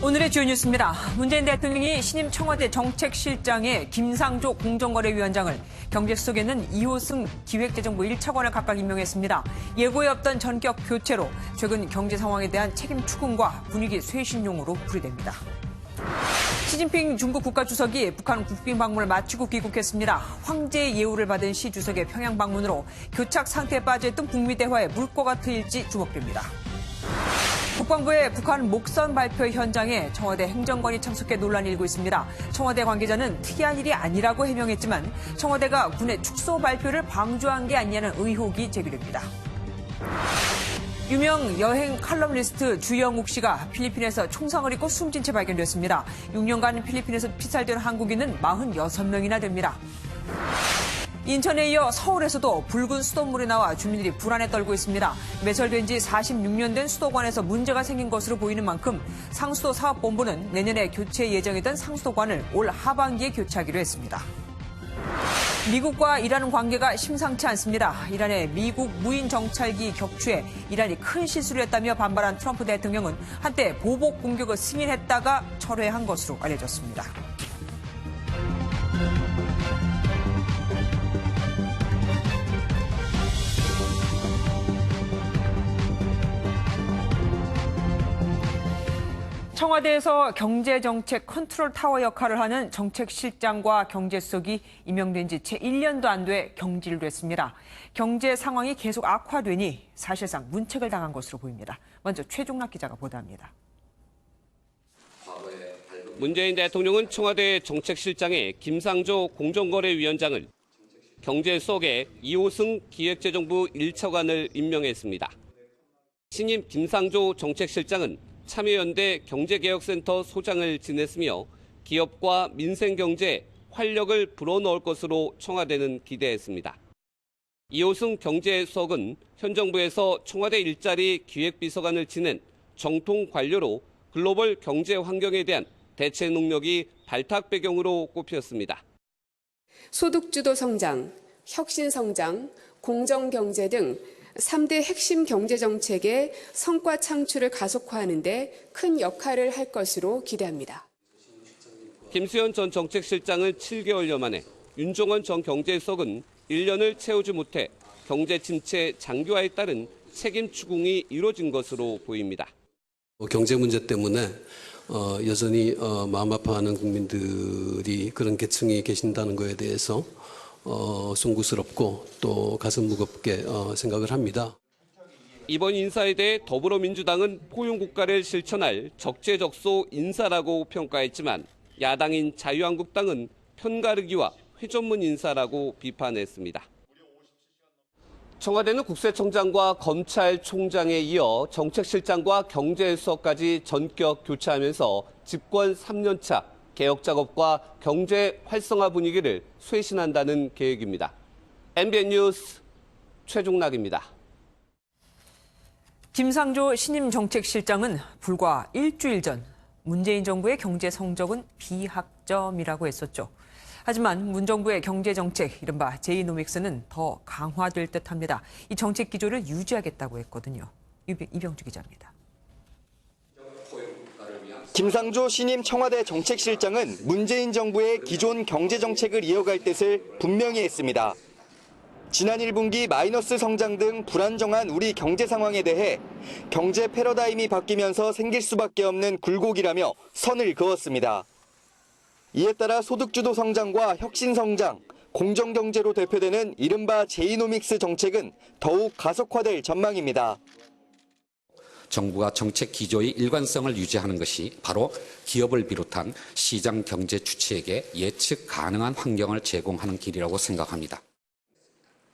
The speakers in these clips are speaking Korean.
오늘의 주요 뉴스입니다. 문재인 대통령이 신임 청와대 정책실장에 김상조 공정거래위원장을, 경제수석에는 이호승 기획재정부 1차관을 각각 임명했습니다. 예고에 없던 전격 교체로 최근 경제 상황에 대한 책임 추궁과 분위기 쇄신용으로 풀이됩니다. 시진핑 중국 국가주석이 북한 국빈 방문을 마치고 귀국했습니다. 황제의 예우를 받은 시 주석의 평양 방문으로 교착 상태에 빠져있던 북미 대화에 물꼬가 트일지 주목됩니다. 국방부의 북한 목선 발표 현장에 청와대 행정관이 참석해 논란이 일고 있습니다. 청와대 관계자는 특이한 일이 아니라고 해명했지만 청와대가 군의 축소 발표를 방조한 게 아니냐는 의혹이 제기됩니다. 유명 여행 칼럼니스트 주영욱 씨가 필리핀에서 총상을 입고 숨진 채 발견됐습니다. 6년간 필리핀에서 피살된 한국인은 46명이나 됩니다. 인천에 이어 서울에서도 붉은 수돗물이 나와 주민들이 불안에 떨고 있습니다. 매설된 지 46년 된 수도관에서 문제가 생긴 것으로 보이는 만큼 상수도 사업본부는 내년에 교체 예정이던 상수도관을 올 하반기에 교체하기로 했습니다. 미국과 이란은 관계가 심상치 않습니다. 이란의 미국 무인 정찰기 격추에 이란이 큰 실수를 했다며 반발한 트럼프 대통령은 한때 보복 공격을 승인했다가 철회한 것으로 알려졌습니다. 청와대에서 경제정책 컨트롤 타워 역할을 하는 정책실장과 경제수석이 임명된 지 채 1년도 안 돼 경질을 했습니다. 경제 상황이 계속 악화되니 사실상 문책을 당한 것으로 보입니다. 먼저 최종락 기자가 보도합니다. 문재인 대통령은 청와대 정책실장에 김상조 공정거래위원장을, 경제수석에 이호승 기획재정부 1차관을 임명했습니다. 신임 김상조 정책실장은 참여연대 경제개혁센터 소장을 지냈으며 기업과 민생경제에 활력을 불어넣을 것으로 청와대는 기대했습니다. 이호승 경제수석은 현 정부에서 청와대 일자리 기획비서관을 지낸 정통 관료로 글로벌 경제 환경에 대한 대체 능력이 발탁 배경으로 꼽혔습니다. 소득주도 성장, 혁신 성장, 공정경제 등 3대 핵심 경제정책의 성과 창출을 가속화하는 데 큰 역할을 할 것으로 기대합니다. 김수현 전 정책실장은 7개월여 만에, 윤종원 전 경제수석은 1년을 채우지 못해 경제 침체 장기화에 따른 책임 추궁이 이루어진 것으로 보입니다. 경제 문제 때문에 여전히 마음 아파하는 국민들이 그런 계층이 계신다는 것에 대해서 송구스럽고 또 가슴 무겁게 생각을 합니다. 이번 인사에 대해 더불어민주당은 포용국가를 실천할 적재적소 인사라고 평가했지만 야당인 자유한국당은 편가르기와 회전문 인사라고 비판했습니다. 청와대는 국세청장과 검찰총장에 이어 정책실장과 경제수석까지 전격 교체하면서 집권 3년차 개혁 작업과 경제 활성화 분위기를 쇄신한다는 계획입니다. MBN 뉴스 최종락입니다. 김상조 신임 정책실장은 불과 일주일 전 문재인 정부의 경제 성적은 비학점이라고 했었죠. 하지만 문 정부의 경제 정책, 이른바 제이노믹스는 더 강화될 듯합니다. 이 정책 기조를 유지하겠다고 했거든요. 이병주 기자입니다. 김상조 신임 청와대 정책실장은 문재인 정부의 기존 경제정책을 이어갈 뜻을 분명히 했습니다. 지난 1분기 마이너스 성장 등 불안정한 우리 경제 상황에 대해 경제 패러다임이 바뀌면서 생길 수밖에 없는 굴곡이라며 선을 그었습니다. 이에 따라 소득주도 성장과 혁신 성장, 공정경제로 대표되는 이른바 제이노믹스 정책은 더욱 가속화될 전망입니다. 정부가 정책 기조의 일관성을 유지하는 것이 바로 기업을 비롯한 시장 경제 주체에게 예측 가능한 환경을 제공하는 길이라고 생각합니다.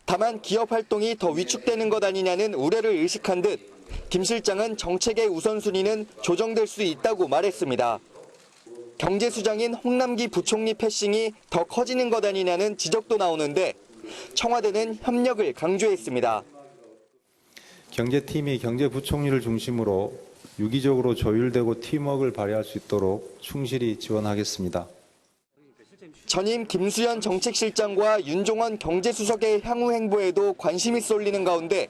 다만 기업 활동이 더 위축되는 것 아니냐는 우려를 의식한 듯 김 실장은 정책의 우선순위는 조정될 수 있다고 말했습니다. 경제수장인 홍남기 부총리 패싱이 더 커지는 것 아니냐는 지적도 나오는데 청와대는 협력을 강조했습니다. 경제팀이 경제부총리를 중심으로 유기적으로 조율되고 팀워크를 발휘할 수 있도록 충실히 지원하겠습니다. 전임 김수현 정책실장과 윤종원 경제수석의 향후 행보에도 관심이 쏠리는 가운데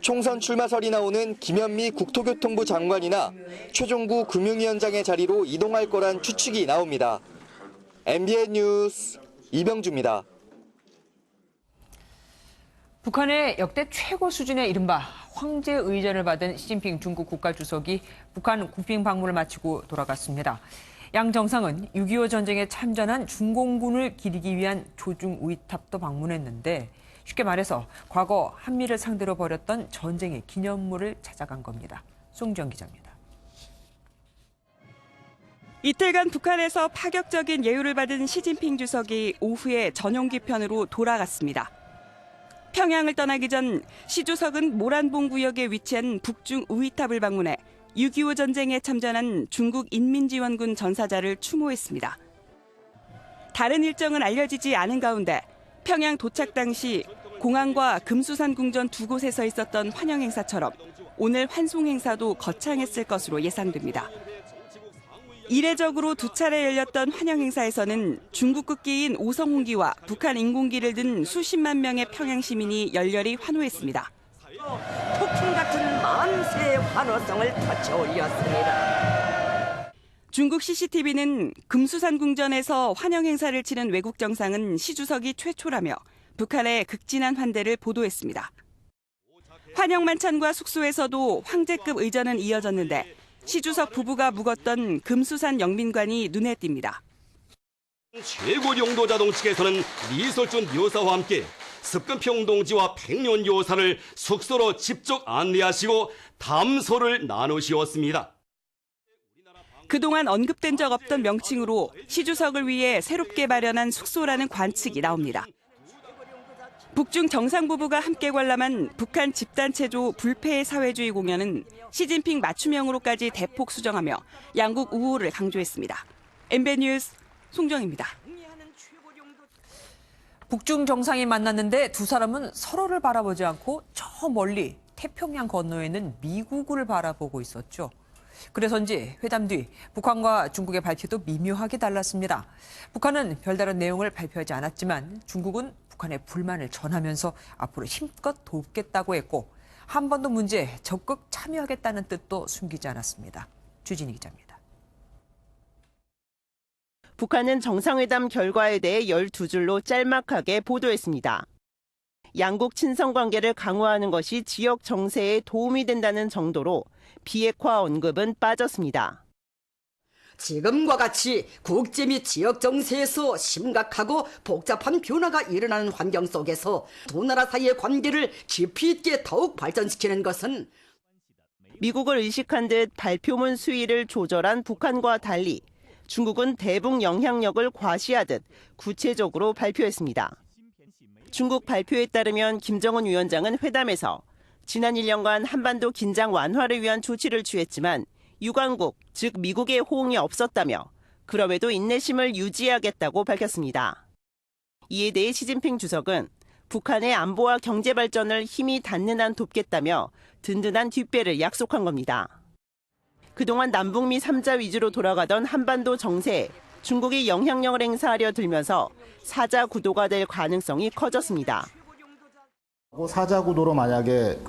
총선 출마설이 나오는 김현미 국토교통부 장관이나 최종구 금융위원장의 자리로 이동할 거란 추측이 나옵니다. MBN 뉴스 이병주입니다. 북한의 역대 최고 수준의 이른바 황제 의전을 받은 시진핑 중국 국가주석이 북한 국빈 방문을 마치고 돌아갔습니다. 양 정상은 6.25 전쟁에 참전한 중공군을 기리기 위한 조중 우이탑도 방문했는데 쉽게 말해서 과거 한미를 상대로 벌였던 전쟁의 기념물을 찾아간 겁니다. 송지영 기자입니다. 이틀간 북한에서 파격적인 예우를 받은 시진핑 주석이 오후에 전용기 편으로 돌아갔습니다. 평양을 떠나기 전 시 주석은 모란봉 구역에 위치한 북중 우이탑을 방문해 6.25 전쟁에 참전한 중국 인민지원군 전사자를 추모했습니다. 다른 일정은 알려지지 않은 가운데 평양 도착 당시 공항과 금수산 궁전 두 곳에서 있었던 환영 행사처럼 오늘 환송 행사도 거창했을 것으로 예상됩니다. 이례적으로 두 차례 열렸던 환영 행사에서는 중국 국기인 오성홍기와 북한 인공기를 든 수십만 명의 평양 시민이 열렬히 환호했습니다. 폭풍 같은 만세의 환호성을 터쳐올렸습니다. 중국 CCTV는 금수산 궁전에서 환영 행사를 치른 외국 정상은 시 주석이 최초라며 북한의 극진한 환대를 보도했습니다. 환영 만찬과 숙소에서도 황제급 의전은 이어졌는데 시 주석 부부가 묵었던 금수산 영민관이 눈에 띕니다. 최고 용도자동 측에서는 리설준 요사와 함께 습근평 동지와 백년 요사를 숙소로 직접 안내하시고 담소를 나누시었습니다. 그동안 언급된 적 없던 명칭으로 시 주석을 위해 새롭게 마련한 숙소라는 관측이 나옵니다. 북중 정상 부부가 함께 관람한 북한 집단체조 불패의 사회주의 공연은 시진핑 맞춤형으로까지 대폭 수정하며 양국 우호를 강조했습니다. MBN 뉴스 송정입니다. 북중 정상이 만났는데 두 사람은 서로를 바라보지 않고 저 멀리 태평양 건너에 있는 미국을 바라보고 있었죠. 그래서인지 회담 뒤 북한과 중국의 발표도 미묘하게 달랐습니다. 북한은 별다른 내용을 발표하지 않았지만 중국은 북한의 불만을 전하면서 앞으로 힘껏 돕겠다고 했고 한반도 문제에 적극 참여하겠다는 뜻도 숨기지 않았습니다. 주진희 기자입니다. 북한은 정상회담 결과에 대해 12줄로 짤막하게 보도했습니다. 양국 친선 관계를 강화하는 것이 지역 정세에 도움이 된다는 정도로 비핵화 언급은 빠졌습니다. 지금과 같이 국제 및 지역 정세에서 심각하고 복잡한 변화가 일어나는 환경 속에서 두 나라 사이의 관계를 깊이 있게 더욱 발전시키는 것은 미국을 의식한 듯 발표문 수위를 조절한 북한과 달리 중국은 대북 영향력을 과시하듯 구체적으로 발표했습니다. 중국 발표에 따르면 김정은 위원장은 회담에서 지난 1년간 한반도 긴장 완화를 위한 조치를 취했지만 유관국, 즉 미국의 호응이 없었다며 그럼에도 인내심을 유지하겠다고 밝혔습니다. 이에 대해 시진핑 주석은 북한의 안보와 경제 발전을 힘이 닿는 한 돕겠다며 든든한 뒷배를 약속한 겁니다. 그동안 남북미 3자 위주로 돌아가던 한반도 정세에 중국이 영향력을 행사하려 들면서 사자 구도가 될 가능성이 커졌습니다. 사자 구도로 만약에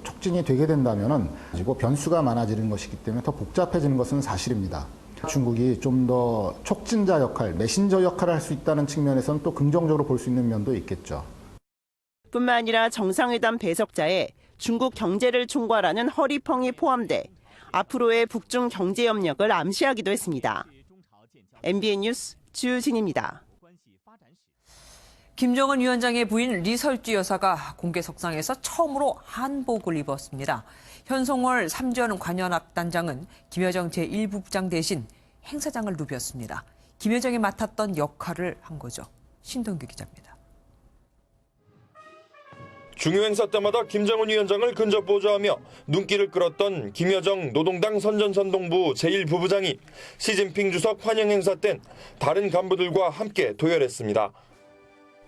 촉진이 되게 된다면은 변수가 많아지는 것이기 때문에 더 복잡해지는 것은 사실입니다. 중국이 좀 더 촉진자 역할, 메신저 역할을 할 수 있다는 측면에서는 또 긍정적으로 볼 수 있는 면도 있겠죠. 뿐만 아니라 정상회담 배석자에 중국 경제를 총괄하는 허리펑이 포함돼 앞으로의 북중 경제 협력을 암시하기도 했습니다. MBN 뉴스 주진입니다. 김정은 위원장의 부인 리설주 여사가 공개석상에서 처음으로 한복을 입었습니다. 현송월 3전 관현악단장은 김여정 제1부부장 대신 행사장을 누볐습니다. 김여정이 맡았던 역할을 한 거죠. 신동규 기자입니다. 중요 행사 때마다 김정은 위원장을 근접 보좌하며 눈길을 끌었던 김여정 노동당 선전선동부 제1부부장이 시진핑 주석 환영 행사 땐 다른 간부들과 함께 도열했습니다.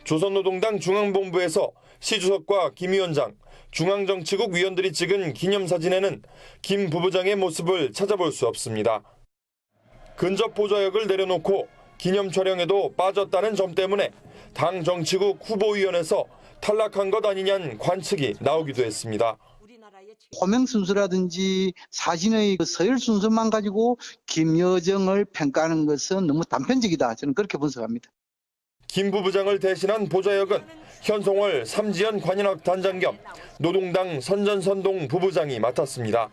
조선노동당 중앙본부에서 시 주석과 김 위원장, 중앙정치국 위원들이 찍은 기념사진에는 김 부부장의 모습을 찾아볼 수 없습니다. 근접 보좌역을 내려놓고 기념 촬영에도 빠졌다는 점 때문에 당 정치국 후보위원회에서 탈락한 것 아니냐는 관측이 나오기도 했습니다. 호명 순서라든지 사진의 서열 순서만 가지고 김여정을 평가하는 것은 너무 단편적이다. 저는 그렇게 분석합니다. 김 부부장을 대신한 보좌역은 현송월 삼지연 관현악 단장 겸 노동당 선전선동 부부장이 맡았습니다.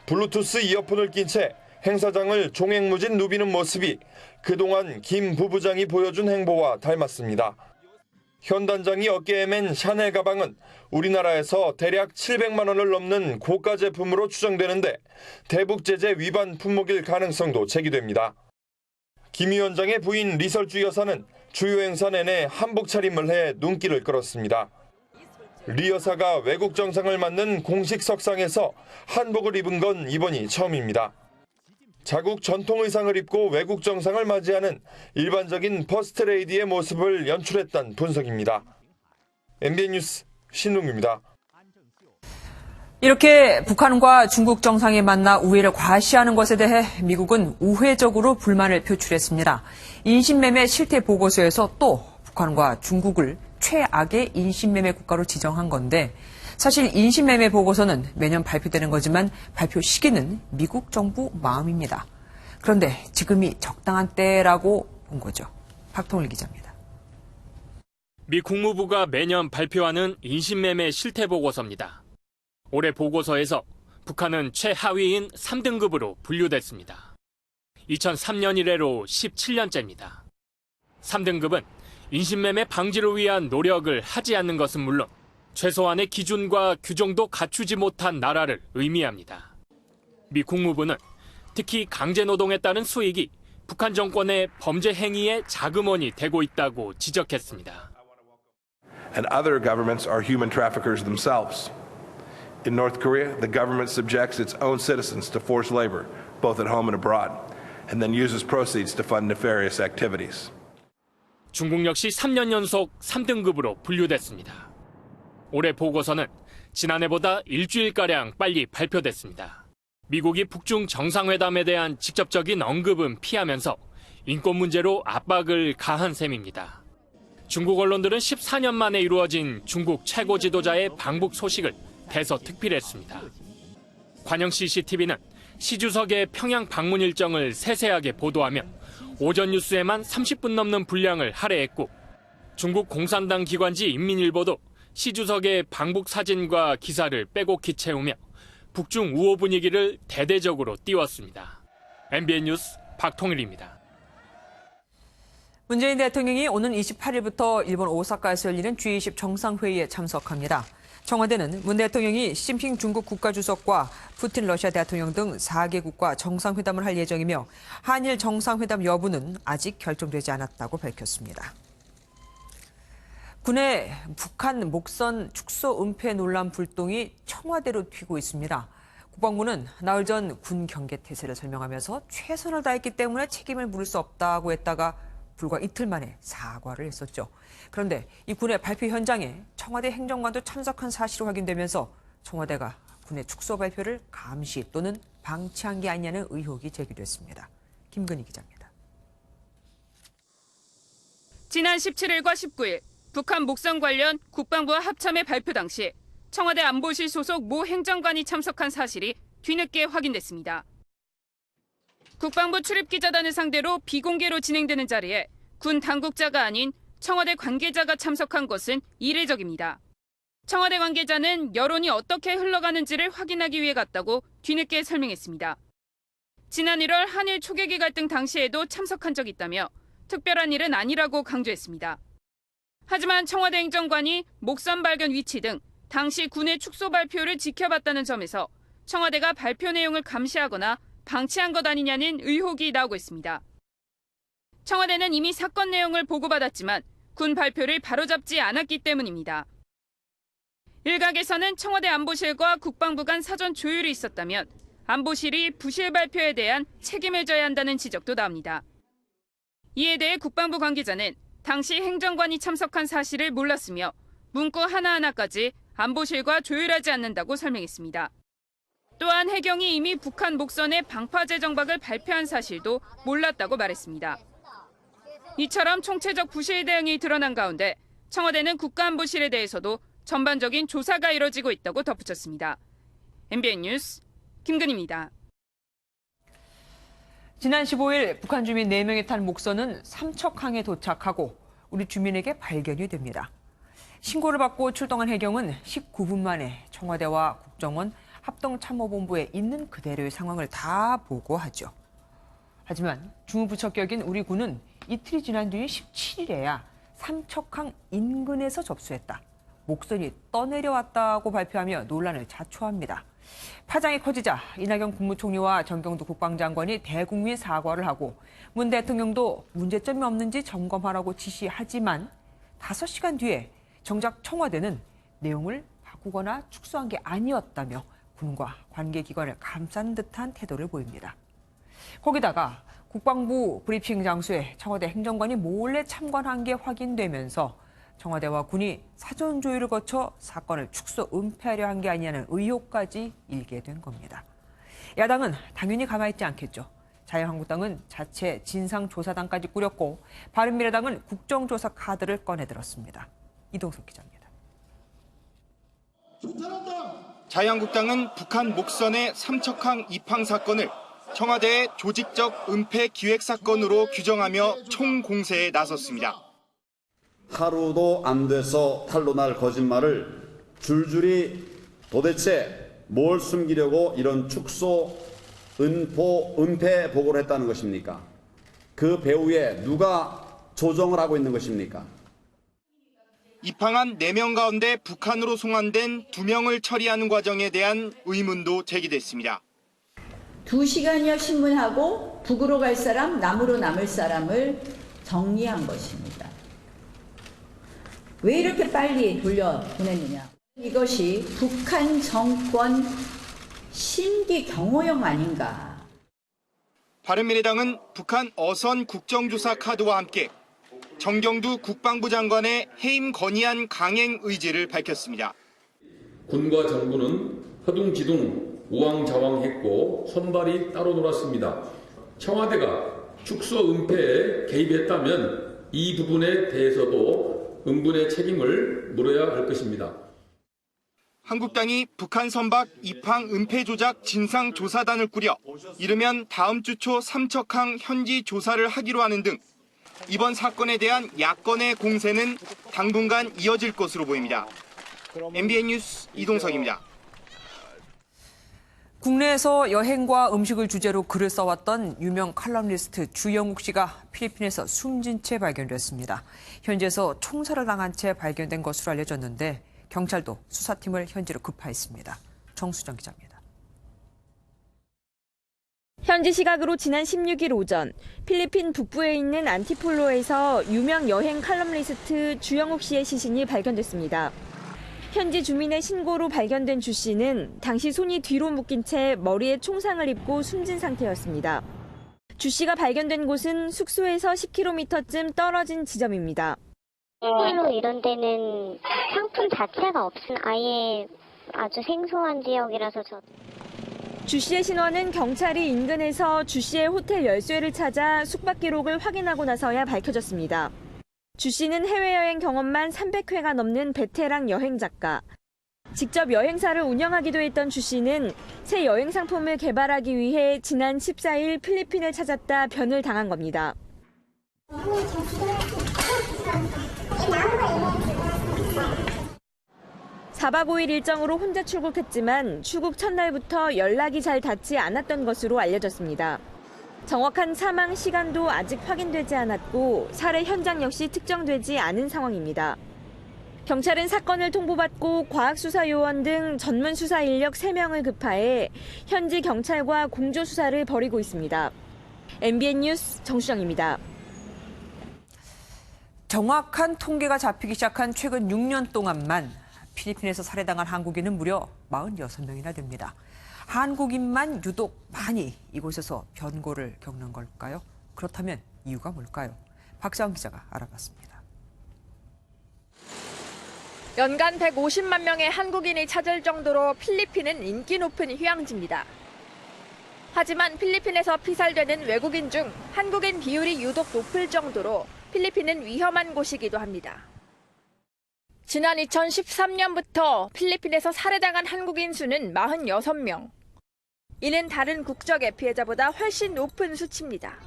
블루투스 이어폰을 낀 채 행사장을 종횡무진 누비는 모습이 그동안 김 부부장이 보여준 행보와 닮았습니다. 현 단장이 어깨에 맨 샤넬 가방은 우리나라에서 대략 700만 원을 넘는 고가 제품으로 추정되는데 대북 제재 위반 품목일 가능성도 제기됩니다. 김 위원장의 부인 리설주 여사는 주요 행사 내내 한복 차림을 해 눈길을 끌었습니다. 리 여사가 외국 정상을 맡는 공식 석상에서 한복을 입은 건 이번이 처음입니다. 자국 전통 의상을 입고 외국 정상을 맞이하는 일반적인 퍼스트레이디의 모습을 연출했다는 분석입니다. MBN 뉴스 신동규입니다. 이렇게 북한과 중국 정상이 만나 우회를 과시하는 것에 대해 미국은 우회적으로 불만을 표출했습니다. 인신매매 실태 보고서에서 또 북한과 중국을 최악의 인신매매 국가로 지정한 건데 사실 인신매매 보고서는 매년 발표되는 거지만 발표 시기는 미국 정부 마음입니다. 그런데 지금이 적당한 때라고 본 거죠. 박통일 기자입니다. 미 국무부가 매년 발표하는 인신매매 실태 보고서입니다. 올해 보고서에서 북한은 최하위인 3등급으로 분류됐습니다. 2003년 이래로 17년째입니다. 3등급은 인신매매 방지를 위한 노력을 하지 않는 것은 물론 최소한의 기준과 규정도 갖추지 못한 나라를 의미합니다. 미 국무부는 특히 강제노동에 따른 수익이 북한 정권의 범죄 행위의 자금원이 되고 있다고 지적했습니다. And other governments are human traffickers themselves. In North Korea, the government subjects its own citizens to forced labor, both at home and abroad, and then uses proceeds to fund nefarious activities. 중국 역시 3년 연속 3등급으로 분류됐습니다. 올해 보고서는 지난해보다 일주일가량 빨리 발표됐습니다. 미국이 북중 정상회담에 대한 직접적인 언급은 피하면서 인권 문제로 압박을 가한 셈입니다. 중국 언론들은 14년 만에 이루어진 중국 최고 지도자의 방북 소식을 대서특필했습니다. 관영 CCTV는 시 주석의 평양 방문 일정을 세세하게 보도하며 오전 뉴스에만 30분 넘는 분량을 할애했고 중국 공산당 기관지 인민일보도 시 주석의 방북 사진과 기사를 빼곡히 채우며 북중 우호 분위기를 대대적으로 띄웠습니다. MBN 뉴스 박통일입니다. 문재인 대통령이 오는 28일부터 일본 오사카에서 열리는 G20 정상회의에 참석합니다. 청와대는 문 대통령이 시진핑 중국 국가주석과 푸틴 러시아 대통령 등 4개국과 정상회담을 할 예정이며 한일 정상회담 여부는 아직 결정되지 않았다고 밝혔습니다. 군의 북한 목선 축소 은폐 논란 불똥이 청와대로 튀고 있습니다. 국방부는 나흘 전 군 경계 태세를 설명하면서 최선을 다했기 때문에 책임을 물을 수 없다고 했다가 불과 이틀 만에 사과를 했었죠. 그런데 이 군의 발표 현장에 청와대 행정관도 참석한 사실이 확인되면서 청와대가 군의 축소 발표를 감시 또는 방치한 게 아니냐는 의혹이 제기됐습니다. 김근희 기자입니다. 지난 17일과 19일 북한 목선 관련 국방부와 합참의 발표 당시 청와대 안보실 소속 모 행정관이 참석한 사실이 뒤늦게 확인됐습니다. 국방부 출입기자단을 상대로 비공개로 진행되는 자리에 군 당국자가 아닌 청와대 관계자가 참석한 것은 이례적입니다. 청와대 관계자는 여론이 어떻게 흘러가는지를 확인하기 위해 갔다고 뒤늦게 설명했습니다. 지난 1월 한일 초계기 갈등 당시에도 참석한 적이 있다며 특별한 일은 아니라고 강조했습니다. 하지만 청와대 행정관이 목선 발견 위치 등 당시 군의 축소 발표를 지켜봤다는 점에서 청와대가 발표 내용을 감시하거나 방치한 것 아니냐는 의혹이 나오고 있습니다. 청와대는 이미 사건 내용을 보고받았지만 군 발표를 바로잡지 않았기 때문입니다. 일각에서는 청와대 안보실과 국방부 간 사전 조율이 있었다면 안보실이 부실 발표에 대한 책임을 져야 한다는 지적도 나옵니다. 이에 대해 국방부 관계자는 당시 행정관이 참석한 사실을 몰랐으며 문구 하나하나까지 안보실과 조율하지 않는다고 설명했습니다. 또한 해경이 이미 북한 목선의 방파제 정박을 발표한 사실도 몰랐다고 말했습니다. 이처럼 총체적 부실 대응이 드러난 가운데 청와대는 국가안보실에 대해서도 전반적인 조사가 이뤄지고 있다고 덧붙였습니다. MBN 뉴스 김근희입니다. 지난 15일 북한 주민 4명이 탄 목선은 삼척항에 도착하고 우리 주민에게 발견이 됩니다. 신고를 받고 출동한 해경은 19분 만에 청와대와 국정원 합동참모본부에 있는 그대로의 상황을 다 보고하죠. 하지만 주무부처격인 우리 군은 이틀이 지난 뒤인 17일에야 삼척항 인근에서 접수했다. 목선이 떠내려왔다고 발표하며 논란을 자초합니다. 파장이 커지자 이낙연 국무총리와 정경두 국방장관이 대국민 사과를 하고 문 대통령도 문제점이 없는지 점검하라고 지시하지만 5시간 뒤에 정작 청와대는 내용을 바꾸거나 축소한 게 아니었다며 군과 관계기관을 감싼 듯한 태도를 보입니다. 거기다가 국방부 브리핑 장소에 청와대 행정관이 몰래 참관한 게 확인되면서 청와대와 군이 사전 조율을 거쳐 사건을 축소 은폐하려 한 게 아니냐는 의혹까지 일게 된 겁니다. 야당은 당연히 가만히 있지 않겠죠. 자유한국당은 자체 진상조사단까지 꾸렸고 바른미래당은 국정조사 카드를 꺼내들었습니다. 이동석 기자입니다. 자유한국당은 북한 목선의 삼척항 입항 사건을 청와대의 조직적 은폐 기획 사건으로 규정하며 총공세에 나섰습니다. 하루도 안 돼서 탄로날 거짓말을 줄줄이 도대체 뭘 숨기려고 이런 축소, 은폐 보고를 했다는 것입니까? 그 배후에 누가 조정을 하고 있는 것입니까? 입항한 4명 가운데 북한으로 송환된 2명을 처리하는 과정에 대한 의문도 제기됐습니다. 2시간여 신문하고 북으로 갈 사람, 남으로 남을 사람을 정리한 것입니다. 왜 이렇게 빨리 돌려보냈느냐. 이것이 북한 정권 심기 경호용 아닌가. 바른미래당은 북한 어선 국정조사 카드와 함께 정경두 국방부 장관의 해임 건의안 강행 의지를 밝혔습니다. 군과 정부는 허둥지둥 우왕좌왕했고 손발이 따로 놀았습니다. 청와대가 축소 은폐에 개입했다면 이 부분에 대해서도 응분의 책임을 물어야 할 것입니다. 한국당이 북한 선박 입항 은폐 조작 진상조사단을 꾸려 이르면 다음 주 초 삼척항 현지 조사를 하기로 하는 등 이번 사건에 대한 야권의 공세는 당분간 이어질 것으로 보입니다. MBN 뉴스 이동석입니다. 국내에서 여행과 음식을 주제로 글을 써왔던 유명 칼럼니스트 주영욱 씨가 필리핀에서 숨진 채 발견됐습니다. 현지에서 총살을 당한 채 발견된 것으로 알려졌는데 경찰도 수사팀을 현지로 급파했습니다. 정수정 기자입니다. 현지 시각으로 지난 16일 오전 필리핀 북부에 있는 안티폴로에서 유명 여행 칼럼니스트 주영욱 씨의 시신이 발견됐습니다. 현지 주민의 신고로 발견된 주 씨는 당시 손이 뒤로 묶인 채 머리에 총상을 입고 숨진 상태였습니다. 주 씨가 발견된 곳은 숙소에서 10km쯤 떨어진 지점입니다. 실로 이런 데는 상품 자체가 없은 아예 아주 생소한 지역이라서 주 씨의 신원은 경찰이 인근에서 주 씨의 호텔 열쇠를 찾아 숙박 기록을 확인하고 나서야 밝혀졌습니다. 주 씨는 해외여행 경험만 300회가 넘는 베테랑 여행 작가. 직접 여행사를 운영하기도 했던 주 씨는 새 여행 상품을 개발하기 위해 지난 14일 필리핀을 찾았다 변을 당한 겁니다. 4박 5일 일정으로 혼자 출국했지만 출국 첫날부터 연락이 잘 닿지 않았던 것으로 알려졌습니다. 정확한 사망 시간도 아직 확인되지 않았고 살해 현장 역시 특정되지 않은 상황입니다. 경찰은 사건을 통보받고 과학수사요원 등 전문 수사 인력 3명을 급파해 현지 경찰과 공조수사를 벌이고 있습니다. MBN 뉴스 정수정입니다. 정확한 통계가 잡히기 시작한 최근 6년 동안만 필리핀에서 살해당한 한국인은 무려 46명이나 됩니다. 한국인만 유독 많이 이곳에서 변고를 겪는 걸까요? 그렇다면 이유가 뭘까요? 박사원 기자가 알아봤습니다. 연간 150만 명의 한국인이 찾을 정도로 필리핀은 인기 높은 휴양지입니다. 하지만 필리핀에서 피살되는 외국인 중 한국인 비율이 유독 높을 정도로 필리핀은 위험한 곳이기도 합니다. 지난 2013년부터 필리핀에서 살해당한 한국인 수는 46명. 이는 다른 국적의 피해자보다 훨씬 높은 수치입니다.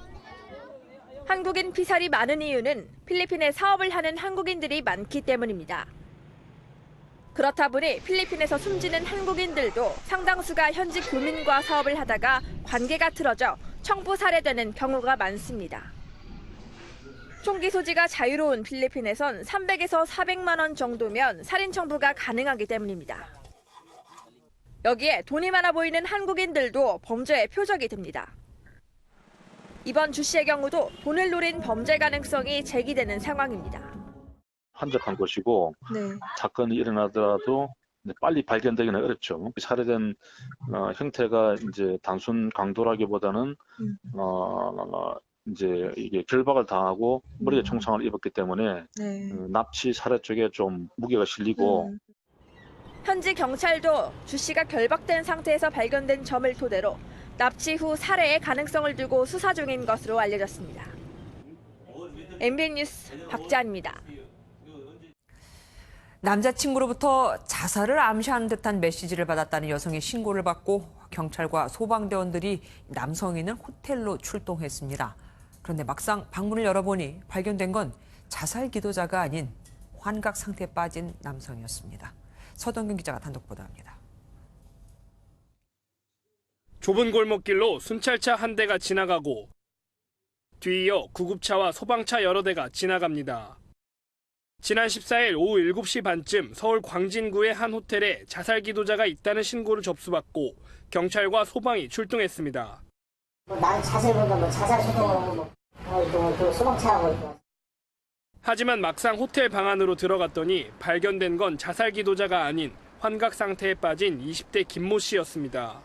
한국인 피살이 많은 이유는 필리핀에 사업을 하는 한국인들이 많기 때문입니다. 그렇다 보니 필리핀에서 숨지는 한국인들도 상당수가 현지 교민과 사업을 하다가 관계가 틀어져 청부 살해되는 경우가 많습니다. 총기 소지가 자유로운 필리핀에선 300에서 400만 원 정도면 살인 청부가 가능하기 때문입니다. 여기에 돈이 많아 보이는 한국인들도 범죄의 표적이 됩니다. 이번 주 씨의 경우도 돈을 노린 범죄 가능성이 제기되는 상황입니다. 한적한 곳이고 사건이 일어나더라도 빨리 발견되기는 어렵죠. 살해된 형태가 이제 단순 강도라기보다는 이제 이게 결박을 당하고 머리에 총상을 입었기 때문에 납치 살해 쪽에 좀 무게가 실리고. 현지 경찰도 주 씨가 결박된 상태에서 발견된 점을 토대로 납치 후 살해의 가능성을 두고 수사 중인 것으로 알려졌습니다. MBN 뉴스 박지안입니다. 남자친구로부터 자살을 암시하는 듯한 메시지를 받았다는 여성의 신고를 받고 경찰과 소방대원들이 남성인을 호텔로 출동했습니다. 그런데 막상 방문을 열어보니 발견된 건 자살 기도자가 아닌 환각 상태에 빠진 남성이었습니다. 서동균 기자가 단독 보도합니다. 좁은 골목길로 순찰차 한 대가 지나가고 뒤이어 구급차와 소방차 여러 대가 지나갑니다. 지난 14일 오후 7시 반쯤 서울 광진구의 한 호텔에 자살 기도자가 있다는 신고를 접수받고 경찰과 소방이 출동했습니다. 난 자살 본다, 자살 소동하고 또 소방차하고. 하지만 막상 호텔 방 안으로 들어갔더니 발견된 건 자살 기도자가 아닌 환각 상태에 빠진 20대 김모 씨였습니다.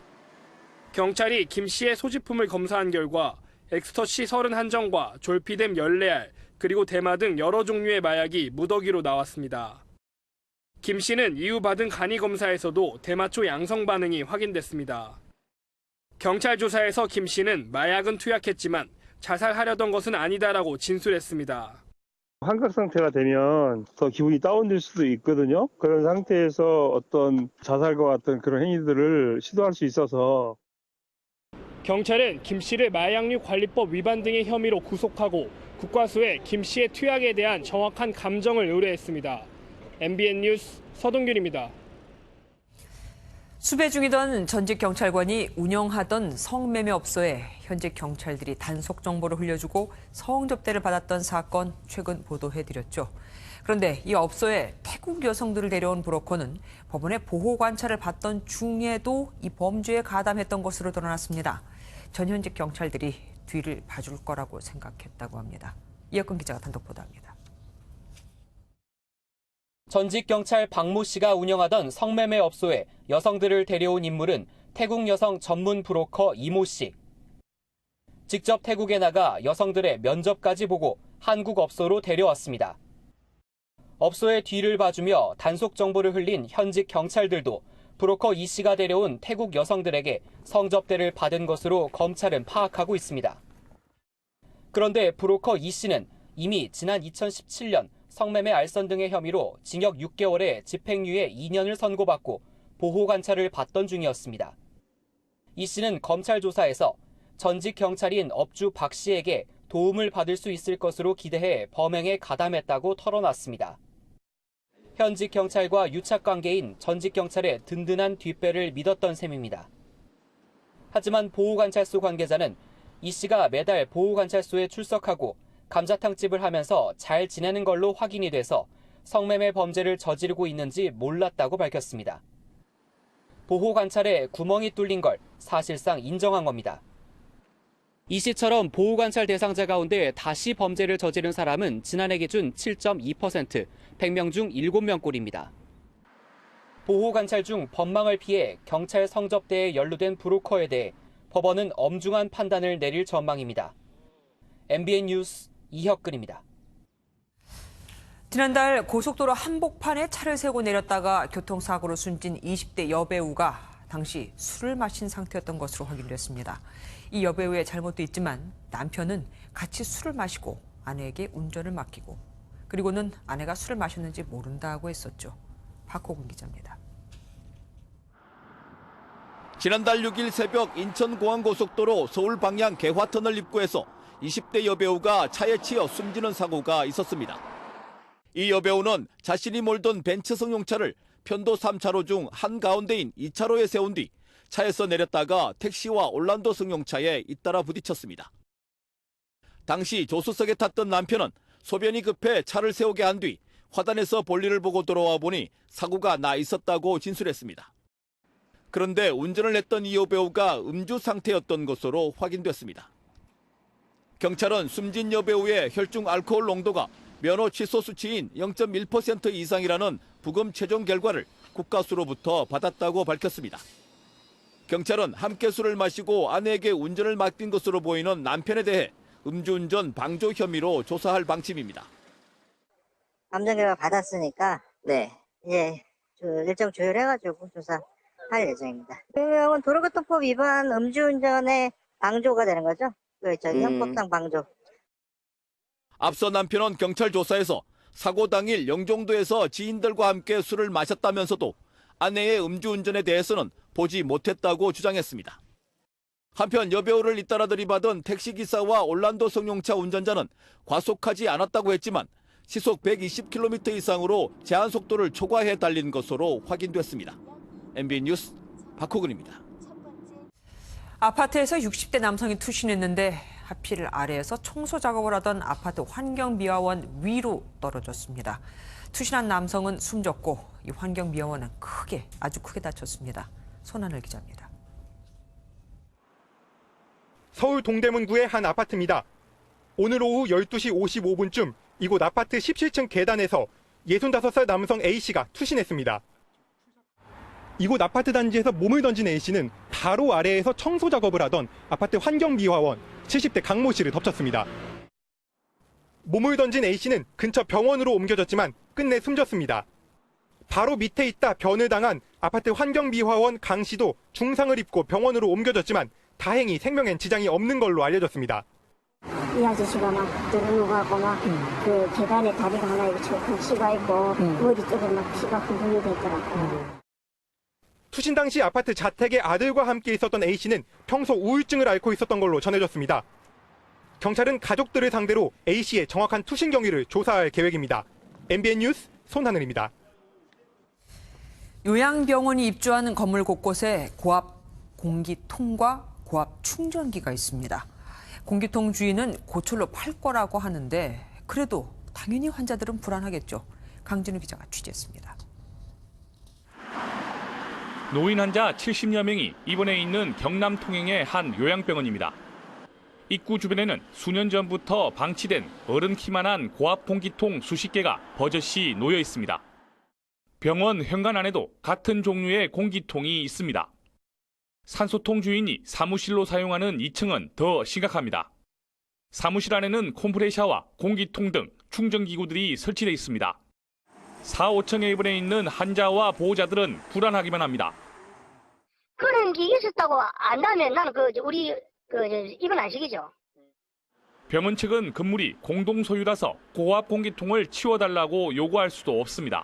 경찰이 김 씨의 소지품을 검사한 결과 엑스터시 31정과 졸피뎀 14알, 그리고 대마 등 여러 종류의 마약이 무더기로 나왔습니다. 김 씨는 이후 받은 간이 검사에서도 대마초 양성 반응이 확인됐습니다. 경찰 조사에서 김 씨는 마약은 투약했지만 자살하려던 것은 아니다라고 진술했습니다. 환각 상태가 되면 더 기분이 다운될 수도 있거든요. 그런 상태에서 어떤 자살과 같은 그런 행위들을 시도할 수 있어서. 경찰은 김 씨를 마약류 관리법 위반 등의 혐의로 구속하고 국과수에 김 씨의 투약에 대한 정확한 감정을 의뢰했습니다. MBN 뉴스 서동균입니다. 수배 중이던 전직 경찰관이 운영하던 성매매업소에 현직 경찰들이 단속 정보를 흘려주고 성접대를 받았던 사건 최근 보도해드렸죠. 그런데 이 업소에 태국 여성들을 데려온 브로커는 법원의 보호 관찰을 받던 중에도 이 범죄에 가담했던 것으로 드러났습니다. 전 현직 경찰들이 뒤를 봐줄 거라고 생각했다고 합니다. 이혁근 기자가 단독 보도합니다. 전직 경찰 박모 씨가 운영하던 성매매 업소에 여성들을 데려온 인물은 태국 여성 전문 브로커 이모 씨. 직접 태국에 나가 여성들의 면접까지 보고 한국 업소로 데려왔습니다. 업소의 뒤를 봐주며 단속 정보를 흘린 현직 경찰들도 브로커 이 씨가 데려온 태국 여성들에게 성접대를 받은 것으로 검찰은 파악하고 있습니다. 그런데 브로커 이 씨는 이미 지난 2017년 성매매 알선 등의 혐의로 징역 6개월에 집행유예 2년을 선고받고 보호관찰을 받던 중이었습니다. 이 씨는 검찰 조사에서 전직 경찰인 업주 박 씨에게 도움을 받을 수 있을 것으로 기대해 범행에 가담했다고 털어놨습니다. 현직 경찰과 유착관계인 전직 경찰의 든든한 뒷배를 믿었던 셈입니다. 하지만 보호관찰소 관계자는 이 씨가 매달 보호관찰소에 출석하고 감자탕집을 하면서 잘 지내는 걸로 확인이 돼서 성매매 범죄를 저지르고 있는지 몰랐다고 밝혔습니다. 보호관찰에 구멍이 뚫린 걸 사실상 인정한 겁니다. 이 씨처럼 보호관찰 대상자 가운데 다시 범죄를 저지른 사람은 지난해 기준 7.2%, 100명 중 7명꼴입니다. 보호관찰 중 법망을 피해 경찰 성접대에 연루된 브로커에 대해 법원은 엄중한 판단을 내릴 전망입니다. MBN 뉴스 이혁근입니다. 지난달 고속도로 한복판에 차를 세우고 내렸다가 교통사고로 숨진 20대 여배우가 당시 술을 마신 상태였던 것으로 확인됐습니다. 이 여배우의 잘못도 있지만 남편은 같이 술을 마시고 아내에게 운전을 맡기고 그리고는 아내가 술을 마셨는지 모른다고 했었죠. 박호근 기자입니다. 지난달 6일 새벽 인천공항고속도로 서울 방향 개화터널 입구에서 20대 여배우가 차에 치여 숨지는 사고가 있었습니다. 이 여배우는 자신이 몰던 벤츠 승용차를 편도 3차로 중 한가운데인 2차로에 세운 뒤 차에서 내렸다가 택시와 올란도 승용차에 잇따라 부딪혔습니다. 당시 조수석에 탔던 남편은 소변이 급해 차를 세우게 한 뒤 화단에서 볼일을 보고 돌아와 보니 사고가 나 있었다고 진술했습니다. 그런데 운전을 했던 이 여배우가 음주 상태였던 것으로 확인됐습니다. 경찰은 숨진 여배우의 혈중 알코올 농도가 면허 취소 수치인 0.1% 이상이라는 부검 최종 결과를 국가수로부터 받았다고 밝혔습니다. 경찰은 함께 술을 마시고 아내에게 운전을 맡긴 것으로 보이는 남편에 대해 음주운전 방조 혐의로 조사할 방침입니다. 감정 결과 받았으니까 이제 일정 조율해가지고 조사할 예정입니다. 이건 도로교통법 위반 음주운전의 방조가 되는 거죠. 형법상 방조. 앞서 남편은 경찰 조사에서 사고 당일 영종도에서 지인들과 함께 술을 마셨다면서도 아내의 음주운전에 대해서는 보지 못했다고 주장했습니다. 한편 여배우를 잇따라 들이받은 택시기사와 올란도 승용차 운전자는 과속하지 않았다고 했지만 시속 120km 이상으로 제한 속도를 초과해 달린 것으로 확인됐습니다. MBN 뉴스 박호근입니다. 아파트에서 60대 남성이 투신했는데 하필 아래에서 청소 작업을 하던 아파트 환경미화원 위로 떨어졌습니다. 투신한 남성은 숨졌고 이 환경미화원은 아주 크게 다쳤습니다. 손하늘 기자입니다. 서울 동대문구의 한 아파트입니다. 오늘 오후 12시 55분쯤 이곳 아파트 17층 계단에서 65살 남성 A씨가 투신했습니다. 이곳 아파트 단지에서 몸을 던진 A씨는 바로 아래에서 청소 작업을 하던 아파트 환경미화원 70대 강모 씨를 덮쳤습니다. 몸을 던진 A씨는 근처 병원으로 옮겨졌지만 끝내 숨졌습니다. 바로 밑에 있다 변을 당한 아파트 환경미화원 강 씨도 중상을 입고 병원으로 옮겨졌지만 다행히 생명엔 지장이 없는 걸로 알려졌습니다. 이 아저씨가 막 들어누가고 그 계단에 다리가 하나 이렇게 씨가 있고 머리 쪽에 막 피가 흥분이 됐더라고요. 투신 당시 아파트 자택에 아들과 함께 있었던 A씨는 평소 우울증을 앓고 있었던 걸로 전해졌습니다. 경찰은 가족들을 상대로 A씨의 정확한 투신 경위를 조사할 계획입니다. MBN 뉴스 손하늘입니다. 요양병원이 입주하는 건물 곳곳에 고압 공기통과 고압 충전기가 있습니다. 공기통 주인은 고철로 팔 거라고 하는데 그래도 당연히 환자들은 불안하겠죠. 강진우 기자가 취재했습니다. 노인 환자 70여 명이 입원해 있는 경남 통영의 한 요양병원입니다. 입구 주변에는 수년 전부터 방치된 어른 키만한 고압 공기통 수십 개가 버젓이 놓여 있습니다. 병원 현관 안에도 같은 종류의 공기통이 있습니다. 산소통 주인이 사무실로 사용하는 2층은 더 심각합니다. 사무실 안에는 컴프레셔와 공기통 등 충전기구들이 설치되어 있습니다. 4, 5층에 입원해 있는 환자와 보호자들은 불안하기만 합니다. 그런 게 있었다고 안다면 나는 이건 안 시키죠. 병원 측은 건물이 공동 소유라서 고압 공기통을 치워달라고 요구할 수도 없습니다.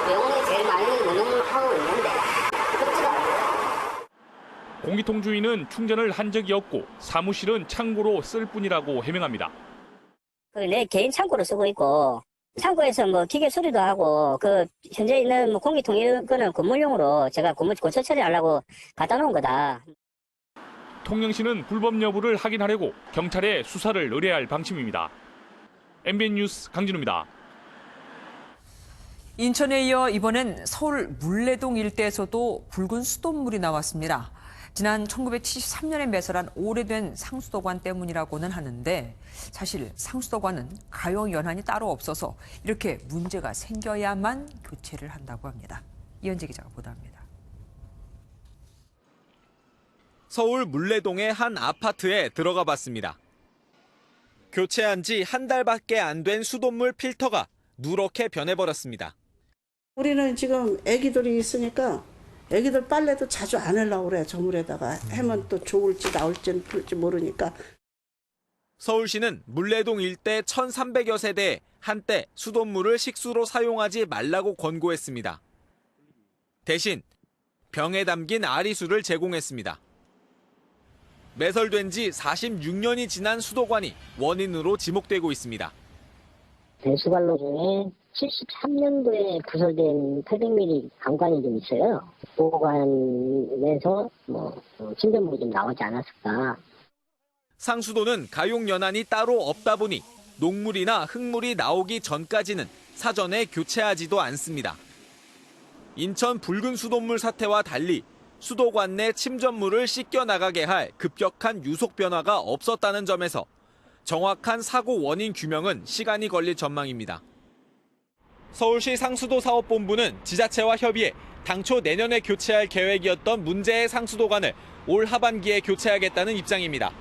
병원에 제일 많이 운영을 하고 있는데 공기통 주인은 충전을 한 적이 없고 사무실은 창고로 쓸 뿐이라고 해명합니다. 내 개인 창고로 쓰고 있고 창고에서 기계 수리도 하고 현재 있는 공기통 이런 거는 건물용으로 제가 건물 고쳐 처리하려고 갖다 놓은 거다. 통영시는 불법 여부를 확인하려고 경찰에 수사를 의뢰할 방침입니다. MBN 뉴스 강진우입니다. 인천에 이어 이번엔 서울 물레동 일대에서도 붉은 수돗물이 나왔습니다. 지난 1973년에 매설한 오래된 상수도관 때문이라고는 하는데 사실 상수도관은 가용 연한이 따로 없어서 이렇게 문제가 생겨야만 교체를 한다고 합니다. 이현재 기자가 보도합니다. 서울 물레동의 한 아파트에 들어가 봤습니다. 교체한 지 한 달밖에 안 된 수돗물 필터가 누렇게 변해버렸습니다. 우리는 지금 애기들이 있으니까 애기들 빨래도 자주 안 하려고 그래. 저 물에다가 하면 또 좋을지 나올지 풀지 모르니까. 서울시는 물레동 일대 1,300여 세대에 한때 수돗물을 식수로 사용하지 말라고 권고했습니다. 대신 병에 담긴 아리수를 제공했습니다. 매설된 지 46년이 지난 수도관이 원인으로 지목되고 있습니다. 배수관로 중에 73년도에 부설된 800mm 관관이 좀 있어요. 보관에서 침전물이 좀 나오지 않았을까. 상수도는 가용 연한이 따로 없다 보니 녹물이나 흙물이 나오기 전까지는 사전에 교체하지도 않습니다. 인천 붉은 수돗물 사태와 달리 수도관 내 침전물을 씻겨 나가게 할 급격한 유속 변화가 없었다는 점에서 정확한 사고 원인 규명은 시간이 걸릴 전망입니다. 서울시 상수도 사업본부는 지자체와 협의해 당초 내년에 교체할 계획이었던 문제의 상수도관을 올 하반기에 교체하겠다는 입장입니다.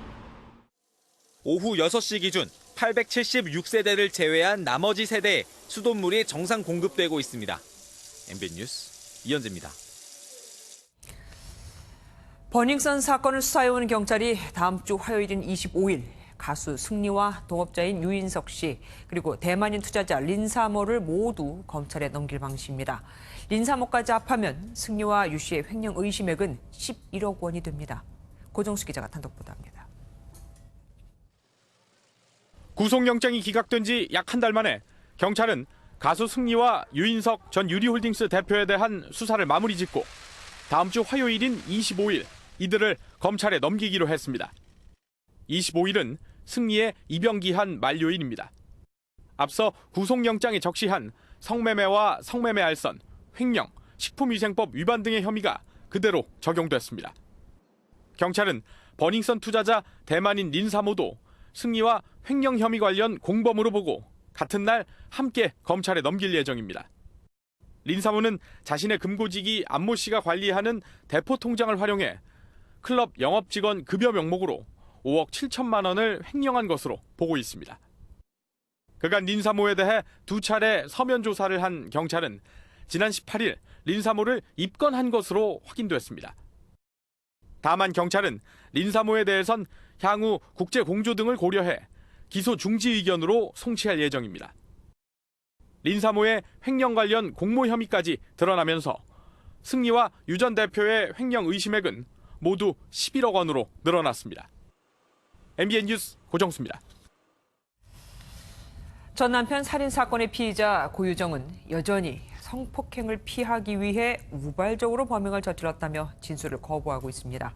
오후 6시 기준 876세대를 제외한 나머지 세대에 수돗물이 정상 공급되고 있습니다. MBN 뉴스 이현재입니다. 버닝썬 사건을 수사해온 경찰이 다음 주 화요일인 25일 가수 승리와 동업자인 유인석 씨 그리고 대만인 투자자 린사모를 모두 검찰에 넘길 방침입니다. 린사모까지 합하면 승리와 유 씨의 횡령 의심액은 11억 원이 됩니다. 고정수 기자가 단독 보도합니다. 구속영장이 기각된 지 약 한 달 만에 경찰은 가수 승리와 유인석 전 유리홀딩스 대표에 대한 수사를 마무리 짓고 다음 주 화요일인 25일 이들을 검찰에 넘기기로 했습니다. 25일은 승리의 입영기한 만료일입니다. 앞서 구속영장에 적시한 성매매와 성매매 알선, 횡령, 식품위생법 위반 등의 혐의가 그대로 적용됐습니다. 경찰은 버닝썬 투자자 대만인 린사모도 승리와 횡령 혐의 관련 공범으로 보고 같은 날 함께 검찰에 넘길 예정입니다. 린사모는 자신의 금고직이 안모 씨가 관리하는 대포 통장을 활용해 클럽 영업직원 급여 명목으로 5억 7천만 원을 횡령한 것으로 보고 있습니다. 그간 린사모에 대해 2차례 서면 조사를 한 경찰은 지난 18일 린사모를 입건한 것으로 확인됐습니다. 다만 경찰은 린사모에 대해선 향후 국제 공조 등을 고려해 기소 중지 의견으로 송치할 예정입니다. 린사모의 횡령 관련 공모 혐의까지 드러나면서 승리와 유 전 대표의 횡령 의심액은 모두 11억 원으로 늘어났습니다. MBN 뉴스 고정수입니다. 전 남편 살인 사건의 피의자 고유정은 여전히 성폭행을 피하기 위해 우발적으로 범행을 저질렀다며 진술을 거부하고 있습니다.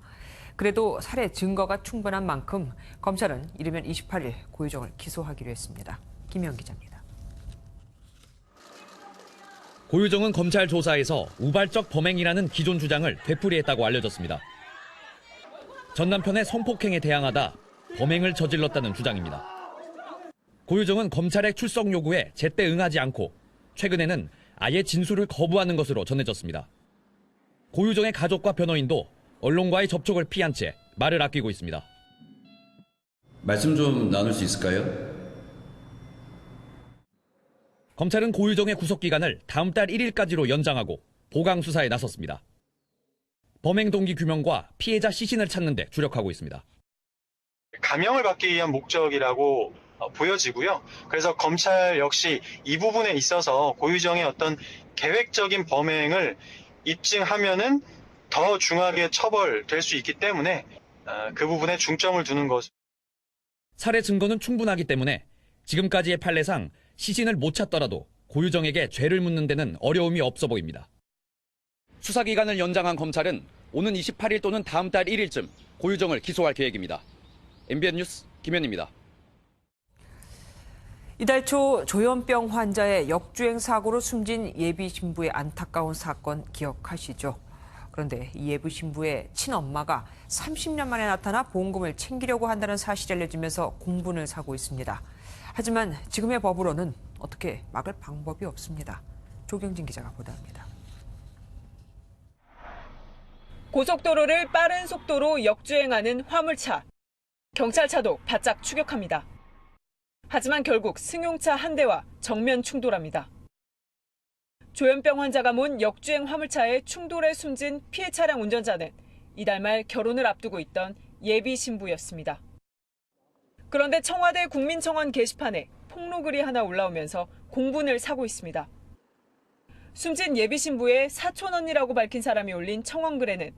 그래도 살해 증거가 충분한 만큼 검찰은 이르면 28일 고유정을 기소하기로 했습니다. 김현 기자입니다. 고유정은 검찰 조사에서 우발적 범행이라는 기존 주장을 되풀이했다고 알려졌습니다. 전 남편의 성폭행에 대항하다 범행을 저질렀다는 주장입니다. 고유정은 검찰의 출석 요구에 제때 응하지 않고 최근에는 아예 진술을 거부하는 것으로 전해졌습니다. 고유정의 가족과 변호인도 언론과의 접촉을 피한 채 말을 아끼고 있습니다. 말씀 좀 나눌 수 있을까요? 검찰은 고유정의 구속기간을 다음 달 1일까지로 연장하고 보강 수사에 나섰습니다. 범행 동기 규명과 피해자 시신을 찾는 데 주력하고 있습니다. 감형을 받기 위한 목적이라고 보여지고요. 그래서 검찰 역시 이 부분에 있어서 고유정의 어떤 계획적인 범행을 입증하면은 더 중하게 처벌될 수 있기 때문에 그 부분에 중점을 두는 것. 살해 증거는 충분하기 때문에 지금까지의 판례상 시신을 못 찾더라도 고유정에게 죄를 묻는 데는 어려움이 없어 보입니다. 수사기간을 연장한 검찰은 오는 28일 또는 다음 달 1일쯤 고유정을 기소할 계획입니다. MBN 뉴스 김현입니다. 이달 초 조현병 환자의 역주행 사고로 숨진 예비 신부의 안타까운 사건 기억하시죠? 그런데 이 예비 신부의 친엄마가 30년 만에 나타나 보험금을 챙기려고 한다는 사실이 알려지면서 공분을 사고 있습니다. 하지만 지금의 법으로는 어떻게 막을 방법이 없습니다. 조경진 기자가 보도합니다. 고속도로를 빠른 속도로 역주행하는 화물차. 경찰차도 바짝 추격합니다. 하지만 결국 승용차 한 대와 정면 충돌합니다. 조현병 환자가 몬 역주행 화물차에 충돌해 숨진 피해 차량 운전자는 이달 말 결혼을 앞두고 있던 예비 신부였습니다. 그런데 청와대 국민청원 게시판에 폭로글이 하나 올라오면서 공분을 사고 있습니다. 숨진 예비 신부의 사촌 언니라고 밝힌 사람이 올린 청원글에는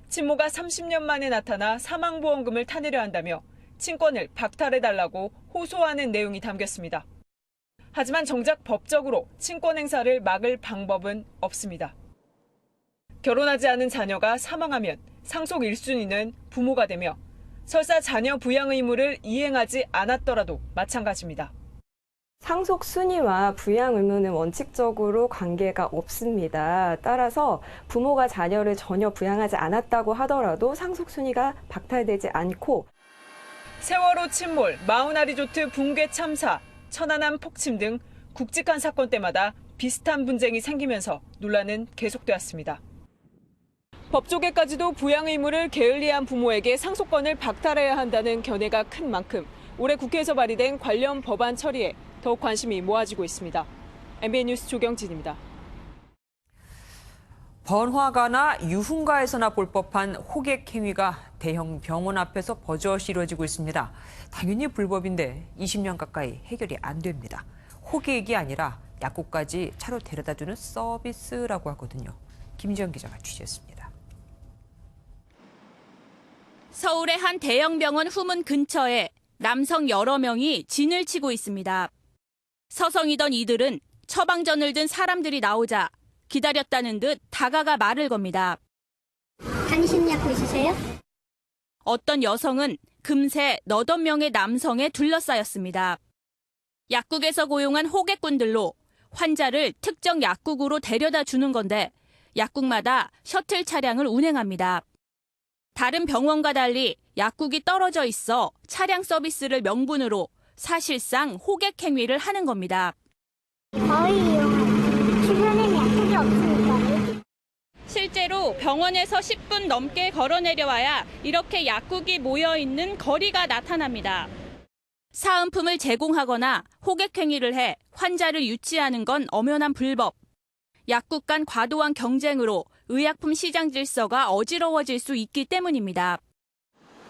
친모가 30년 만에 나타나 사망보험금을 타내려 한다며 친권을 박탈해달라고 호소하는 내용이 담겼습니다. 하지만 정작 법적으로 친권 행사를 막을 방법은 없습니다. 결혼하지 않은 자녀가 사망하면 상속 1순위는 부모가 되며 설사 자녀 부양 의무를 이행하지 않았더라도 마찬가지입니다. 상속 순위와 부양 의무는 원칙적으로 관계가 없습니다. 따라서 부모가 자녀를 전혀 부양하지 않았다고 하더라도 상속 순위가 박탈되지 않고 세월호 침몰, 마우나리조트 붕괴 참사, 천안함 폭침 등 굵직한 사건 때마다 비슷한 분쟁이 생기면서 논란은 계속되었습니다. 법조계까지도 부양 의무를 게을리한 부모에게 상속권을 박탈해야 한다는 견해가 큰 만큼 올해 국회에서 발의된 관련 법안 처리에 더욱 관심이 모아지고 있습니다. MBN 뉴스 조경진입니다. 번화가나 유흥가에서나 볼 법한 호객 행위가 대형 병원 앞에서 버젓이 이루어지고 있습니다. 당연히 불법인데 20년 가까이 해결이 안 됩니다. 호객이 아니라 약국까지 차로 데려다주는 서비스라고 하거든요. 김지영 기자가 취재했습니다. 서울의 한 대형 병원 후문 근처에 남성 여러 명이 진을 치고 있습니다. 서성이던 이들은 처방전을 든 사람들이 나오자 기다렸다는 듯 다가가 말을 겁니다. 당신 약국 있으세요? 어떤 여성은 금세 너댓 명의 남성에 둘러싸였습니다. 약국에서 고용한 호객꾼들로 환자를 특정 약국으로 데려다 주는 건데 약국마다 셔틀 차량을 운행합니다. 다른 병원과 달리 약국이 떨어져 있어 차량 서비스를 명분으로 사실상 호객 행위를 하는 겁니다. 거의 주변에는 약국이 없으니까. 실제로 병원에서 10분 넘게 걸어 내려와야 이렇게 약국이 모여 있는 거리가 나타납니다. 사은품을 제공하거나 호객 행위를 해 환자를 유치하는 건 엄연한 불법. 약국 간 과도한 경쟁으로 의약품 시장 질서가 어지러워질 수 있기 때문입니다.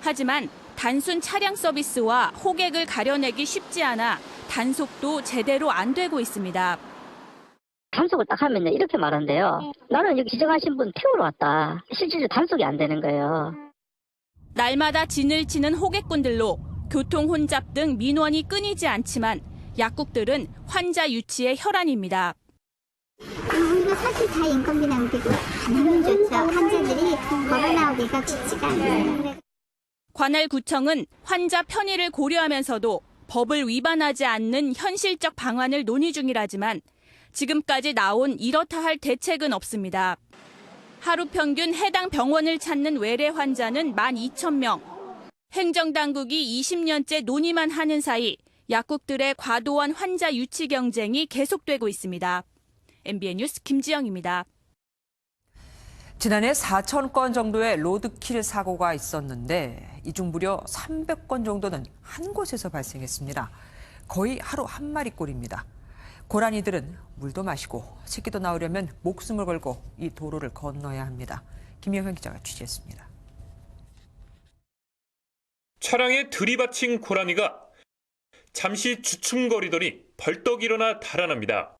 하지만 단순 차량 서비스와 호객을 가려내기 쉽지 않아 단속도 제대로 안 되고 있습니다. 단속을 딱 하면 이렇게 말한대요. 나는 여기 지정하신 분 태우러 왔다. 실질적으로 단속이 안 되는 거예요. 날마다 진을 치는 호객꾼들로 교통 혼잡 등 민원이 끊이지 않지만 약국들은 환자 유치의 혈안입니다. 우리가 사실 다 인건비 나오기도 기분조차 환자들이 걸어 나오기가 쉽지가 않아요. 관할구청은 환자 편의를 고려하면서도 법을 위반하지 않는 현실적 방안을 논의 중이라지만 지금까지 나온 이렇다 할 대책은 없습니다. 하루 평균 해당 병원을 찾는 외래 환자는 12,000명. 행정당국이 20년째 논의만 하는 사이 약국들의 과도한 환자 유치 경쟁이 계속되고 있습니다. MBN 뉴스 김지영입니다. 지난해 4,000건 정도의 로드킬 사고가 있었는데 이 중 무려 300건 정도는 한 곳에서 발생했습니다. 거의 하루 한 마리꼴입니다. 고라니들은 물도 마시고 새끼도 나오려면 목숨을 걸고 이 도로를 건너야 합니다. 김영현 기자가 취재했습니다. 차량에 들이받친 고라니가 잠시 주춤거리더니 벌떡 일어나 달아납니다.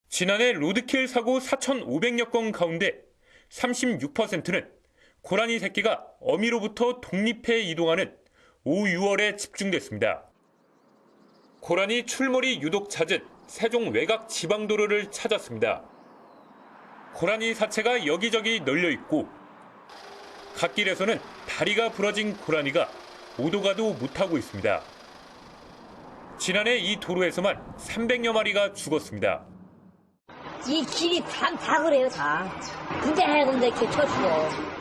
지난해 로드킬 사고 4,500여 건 가운데 36%는 고라니 새끼가 어미로부터 독립해 이동하는 5, 6월에 집중됐습니다. 고라니 출몰이 유독 잦은 세종 외곽 지방도로를 찾았습니다. 고라니 사체가 여기저기 널려 있고 갓길에서는 다리가 부러진 고라니가 오도 가도 못하고 있습니다. 지난해 이 도로에서만 300여 마리가 죽었습니다. 이 길이 다 그래요, 다. 군데 이렇게 쳐주고.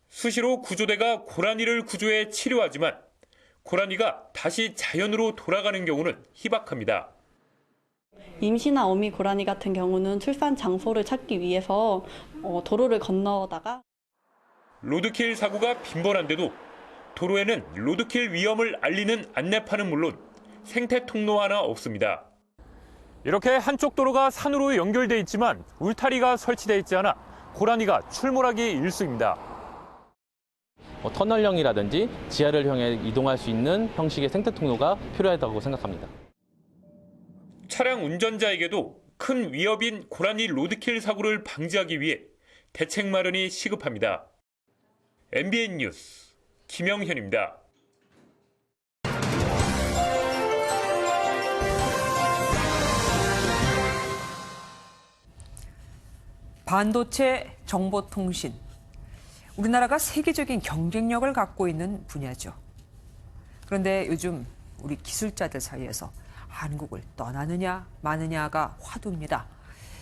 수시로 구조대가 고라니를 구조해 치료하지만 고라니가 다시 자연으로 돌아가는 경우는 희박합니다. 임시나 어미 고라니 같은 경우는 출산 장소를 찾기 위해서 도로를 건너다가 로드킬 사고가 빈번한데도 도로에는 로드킬 위험을 알리는 안내판은 물론 생태 통로 하나 없습니다. 이렇게 한쪽 도로가 산으로 연결돼 있지만 울타리가 설치돼 있지 않아 고라니가 출몰하기 일쑤입니다. 터널형이라든지 지하를 향해 이동할 수 있는 형식의 생태 통로가 필요하다고 생각합니다. 차량 운전자에게도 큰 위협인 고라니 로드킬 사고를 방지하기 위해 대책 마련이 시급합니다. MBN 뉴스 김영현입니다. 반도체, 정보통신. 우리나라가 세계적인 경쟁력을 갖고 있는 분야죠. 그런데 요즘 우리 기술자들 사이에서 한국을 떠나느냐 마느냐가 화두입니다.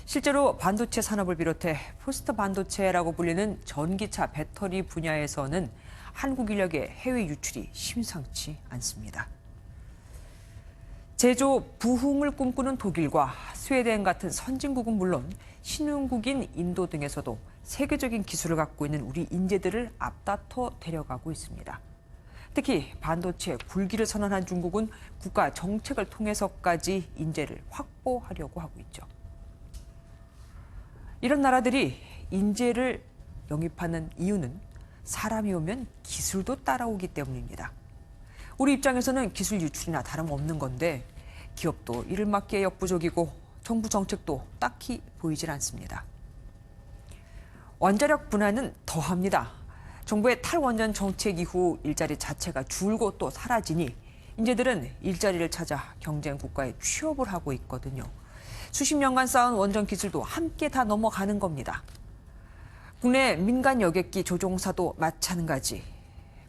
실제로 반도체 산업을 비롯해 포스트 반도체라고 불리는 전기차 배터리 분야에서는 한국 인력의 해외 유출이 심상치 않습니다. 제조 부흥을 꿈꾸는 독일과 스웨덴 같은 선진국은 물론 신흥국인 인도 등에서도 세계적인 기술을 갖고 있는 우리 인재들을 앞다퉈 데려가고 있습니다. 특히 반도체 굴기를 선언한 중국은 국가 정책을 통해서까지 인재를 확보하려고 하고 있죠. 이런 나라들이 인재를 영입하는 이유는 사람이 오면 기술도 따라오기 때문입니다. 우리 입장에서는 기술 유출이나 다름없는 건데 기업도 이를 막기에 역부족이고 정부 정책도 딱히 보이질 않습니다. 원자력 분야는 더합니다. 정부의 탈원전 정책 이후 일자리 자체가 줄고 또 사라지니 인재들은 일자리를 찾아 경쟁 국가에 취업을 하고 있거든요. 수십 년간 쌓은 원전 기술도 함께 다 넘어가는 겁니다. 국내 민간 여객기 조종사도 마찬가지.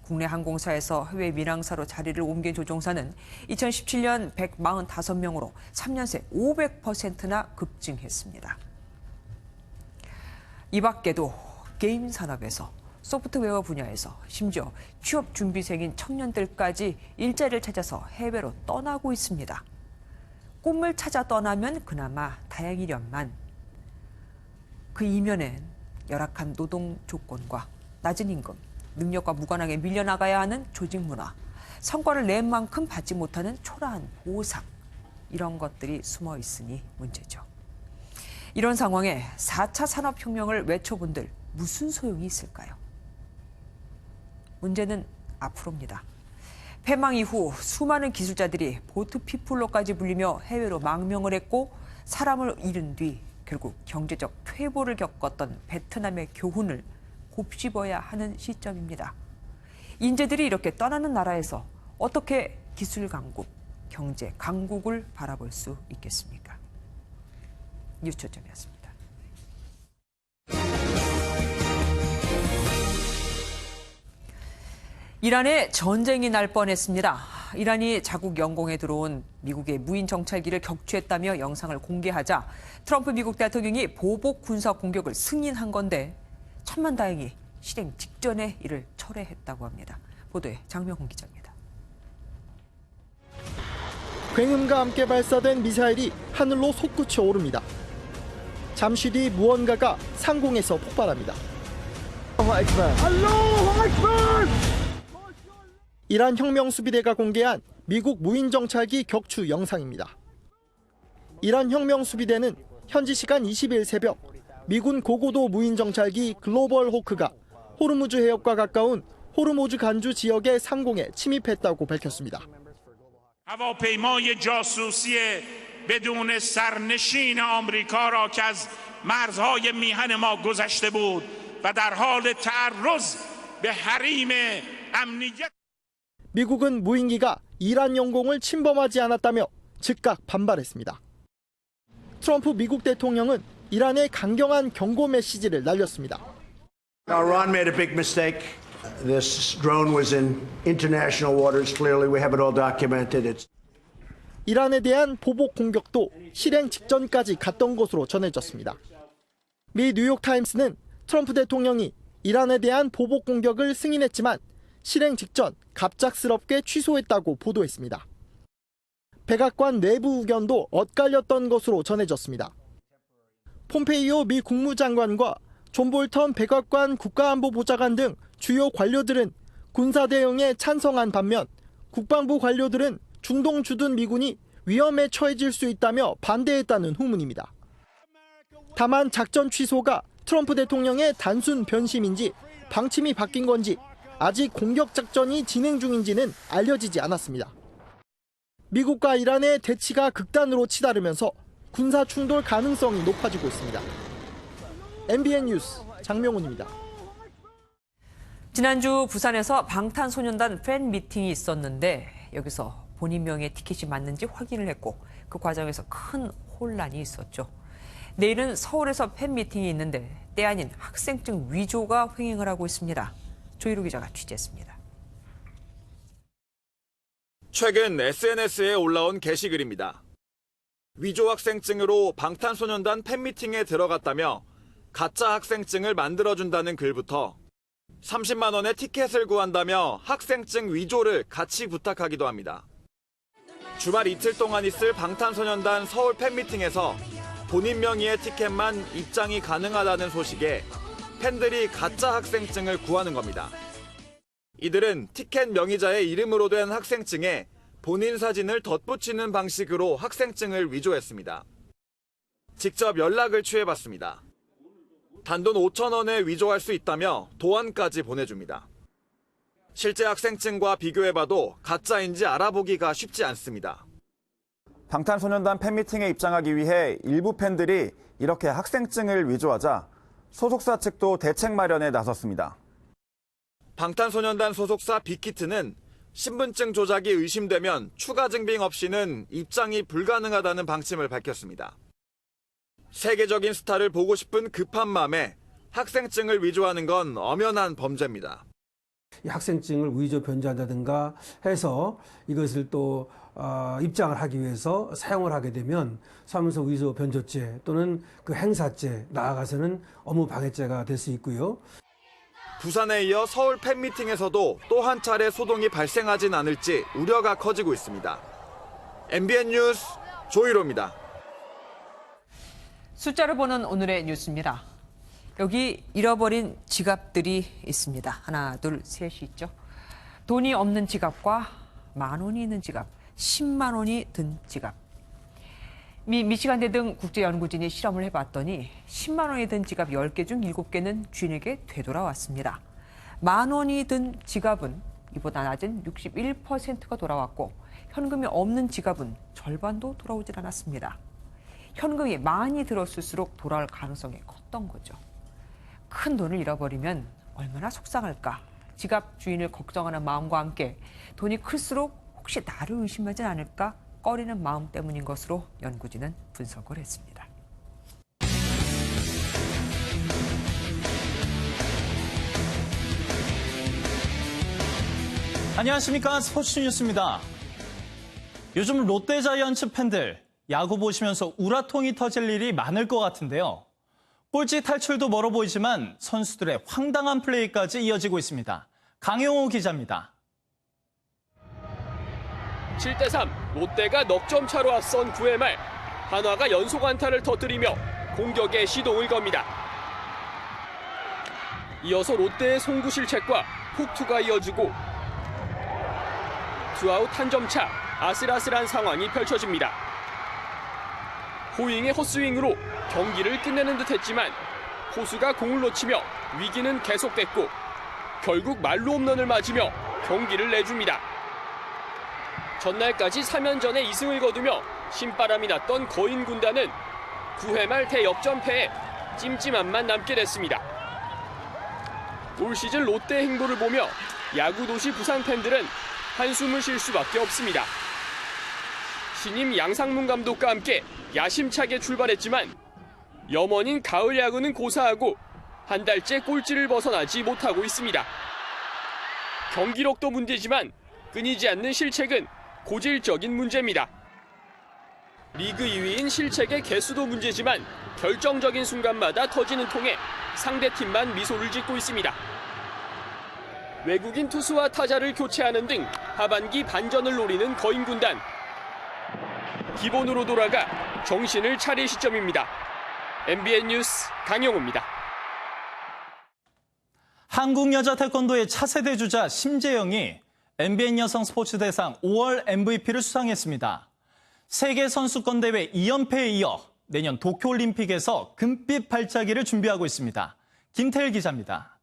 국내 항공사에서 해외 민항사로 자리를 옮긴 조종사는 2017년 145명으로 3년 새 500%나 급증했습니다. 이 밖에도 게임 산업에서 소프트웨어 분야에서 심지어 취업 준비생인 청년들까지 일자리를 찾아서 해외로 떠나고 있습니다. 꿈을 찾아 떠나면 그나마 다행이련만 그 이면엔 열악한 노동 조건과 낮은 임금, 능력과 무관하게 밀려나가야 하는 조직 문화, 성과를 낸 만큼 받지 못하는 초라한 보상, 이런 것들이 숨어 있으니 문제죠. 이런 상황에 4차 산업혁명을 외쳐본들 무슨 소용이 있을까요? 문제는 앞으로입니다. 폐망 이후 수많은 기술자들이 보트피플로까지 불리며 해외로 망명을 했고 사람을 잃은 뒤 결국 경제적 퇴보를 겪었던 베트남의 교훈을 곱씹어야 하는 시점입니다. 인재들이 이렇게 떠나는 나라에서 어떻게 기술 강국, 경제 강국을 바라볼 수 있겠습니까? 뉴스초점이었습니다. 이란에 전쟁이 날 뻔했습니다. 이란이 자국 영공에 들어온 미국의 무인 정찰기를 격추했다며 영상을 공개하자 트럼프 미국 대통령이 보복 군사 공격을 승인한 건데 천만다행히 실행 직전에 이를 철회했다고 합니다. 보도에 장명훈 기자입니다. 굉음과 함께 발사된 미사일이 하늘로 솟구쳐 오릅니다. 잠시 뒤 무언가가 상공에서 폭발합니다. 이란 혁명수비대가 공개한 미국 무인정찰기 격추 영상입니다. 이란 혁명수비대는 현지 시간 20일 새벽 미군 고고도 무인정찰기 글로벌 호크가 호르무즈 해협과 가까운 호르무즈 간주 지역의 상공에 침입했다고 밝혔습니다. هواپیمای جاسوسی بدون سرنشین آمریکا را که از مرزهای میهن ما گذشته بود و در حال تعرض به حریم امنیت 미국은 무인기가 이란 영공을 침범하지 않았다며 즉각 반발했습니다. 트럼프 미국 대통령은 이란에 강경한 경고 메시지를 날렸습니다. Iran made a big mistake. This drone was in international waters. Clearly, we have it all documented. 이란에 대한 보복 공격도 실행 직전까지 갔던 것으로 전해졌습니다. 미 뉴욕타임스는 트럼프 대통령이 이란에 대한 보복 공격을 승인했지만 실행 직전 갑작스럽게 취소했다고 보도했습니다. 백악관 내부 의견도 엇갈렸던 것으로 전해졌습니다. 폼페이오 미 국무장관과 존 볼턴 백악관 국가안보보좌관 등 주요 관료들은 군사 대응에 찬성한 반면 국방부 관료들은 중동 주둔 미군이 위험에 처해질 수 있다며 반대했다는 후문입니다. 다만 작전 취소가 트럼프 대통령의 단순 변심인지 방침이 바뀐 건지 아직 공격 작전이 진행 중인지는 알려지지 않았습니다. 미국과 이란의 대치가 극단으로 치달으면서 군사 충돌 가능성이 높아지고 있습니다. MBN 뉴스 장명훈입니다. 지난주 부산에서 방탄소년단 팬 미팅이 있었는데 여기서 본인 명의의 티켓이 맞는지 확인을 했고 그 과정에서 큰 혼란이 있었죠. 내일은 서울에서 팬 미팅이 있는데 때 아닌 학생증 위조가 횡행을 하고 있습니다. 조희루 기자가 취재했습니다. 최근 SNS에 올라온 게시글입니다. 위조 학생증으로 방탄소년단 팬미팅에 들어갔다며 가짜 학생증을 만들어준다는 글부터 30만 원의 티켓을 구한다며 학생증 위조를 같이 부탁하기도 합니다. 주말 이틀 동안 있을 방탄소년단 서울 팬미팅에서 본인 명의의 티켓만 입장이 가능하다는 소식에 팬들이 가짜 학생증을 구하는 겁니다. 이들은 티켓 명의자의 이름으로 된 학생증에 본인 사진을 덧붙이는 방식으로 학생증을 위조했습니다. 직접 연락을 취해봤습니다. 단돈 5,000원에 위조할 수 있다며 도안까지 보내줍니다. 실제 학생증과 비교해봐도 가짜인지 알아보기가 쉽지 않습니다. 방탄소년단 팬미팅에 입장하기 위해 일부 팬들이 이렇게 학생증을 위조하자 소속사 측도 대책 마련에 나섰습니다. 방탄소년단 소속사 빅히트는 신분증 조작이 의심되면 추가 증빙 없이는 입장이 불가능하다는 방침을 밝혔습니다. 세계적인 스타를 보고 싶은 급한 마음에 학생증을 위조하는 건 엄연한 범죄입니다. 학생증을 위조 변조한다든가 해서 이것을 또 입장을 하기 위해서 사용을 하게 되면 사무소 위조 변조죄 또는 그 행사죄, 나아가서는 업무 방해죄가 될 수 있고요. 부산에 이어 서울 팬미팅에서도 또 한 차례 소동이 발생하진 않을지 우려가 커지고 있습니다. MBN 뉴스 조희로입니다. 숫자를 보는 오늘의 뉴스입니다. 여기 잃어버린 지갑들이 있습니다. 하나, 둘, 셋이 있죠. 돈이 없는 지갑과 10,000원이 있는 지갑, 10만 원이 든 지갑. 미시간대 등 국제연구진이 실험을 해봤더니 10만 원이 든 지갑 10개 중 7개는 주인에게 되돌아왔습니다. 10,000원이 든 지갑은 이보다 낮은 61%가 돌아왔고 현금이 없는 지갑은 절반도 돌아오질 않았습니다. 현금이 많이 들었을수록 돌아올 가능성이 컸던 거죠. 큰 돈을 잃어버리면 얼마나 속상할까. 지갑 주인을 걱정하는 마음과 함께 돈이 클수록 혹시 나를 의심하진 않을까 꺼리는 마음 때문인 것으로 연구진은 분석을 했습니다. 안녕하십니까. 스포츠 뉴스입니다. 요즘 롯데자이언츠 팬들 야구 보시면서 우라통이 터질 일이 많을 것 같은데요. 꼴찌 탈출도 멀어 보이지만 선수들의 황당한 플레이까지 이어지고 있습니다. 강영호 기자입니다. 7대3 롯데가 넉점 차로 앞선 9회 말 한화가 연속 안타를 터뜨리며 공격에 시동을 겁니다. 이어서 롯데의 송구 실책과 폭투가 이어지고 투아웃 한 점 차 아슬아슬한 상황이 펼쳐집니다. 호잉의 헛스윙으로 경기를 끝내는 듯했지만 포수가 공을 놓치며 위기는 계속됐고 결국 말로 홈런을 맞으며 경기를 내줍니다. 전날까지 3연전에 2승을 거두며 신바람이 났던 거인 군단은 9회 말 대역전패에 찜찜함만 남게 됐습니다. 올 시즌 롯데 행보를 보며 야구도시 부산 팬들은 한숨을 쉴 수밖에 없습니다. 신임 양상문 감독과 함께 야심차게 출발했지만 염원인 가을 야구는 고사하고 한 달째 꼴찌를 벗어나지 못하고 있습니다. 경기력도 문제지만 끊이지 않는 실책은 고질적인 문제입니다. 리그 2위인 실책의 개수도 문제지만 결정적인 순간마다 터지는 통에 상대팀만 미소를 짓고 있습니다. 외국인 투수와 타자를 교체하는 등 하반기 반전을 노리는 거인 군단. 기본으로 돌아가 정신을 차릴 시점입니다. MBN 뉴스 강영호입니다. 한국 여자 태권도의 차세대 주자 심재영이 MBN 여성 스포츠 대상 5월 MVP를 수상했습니다. 세계 선수권 대회 2연패에 이어 내년 도쿄올림픽에서 금빛 발차기를 준비하고 있습니다. 김태일 기자입니다.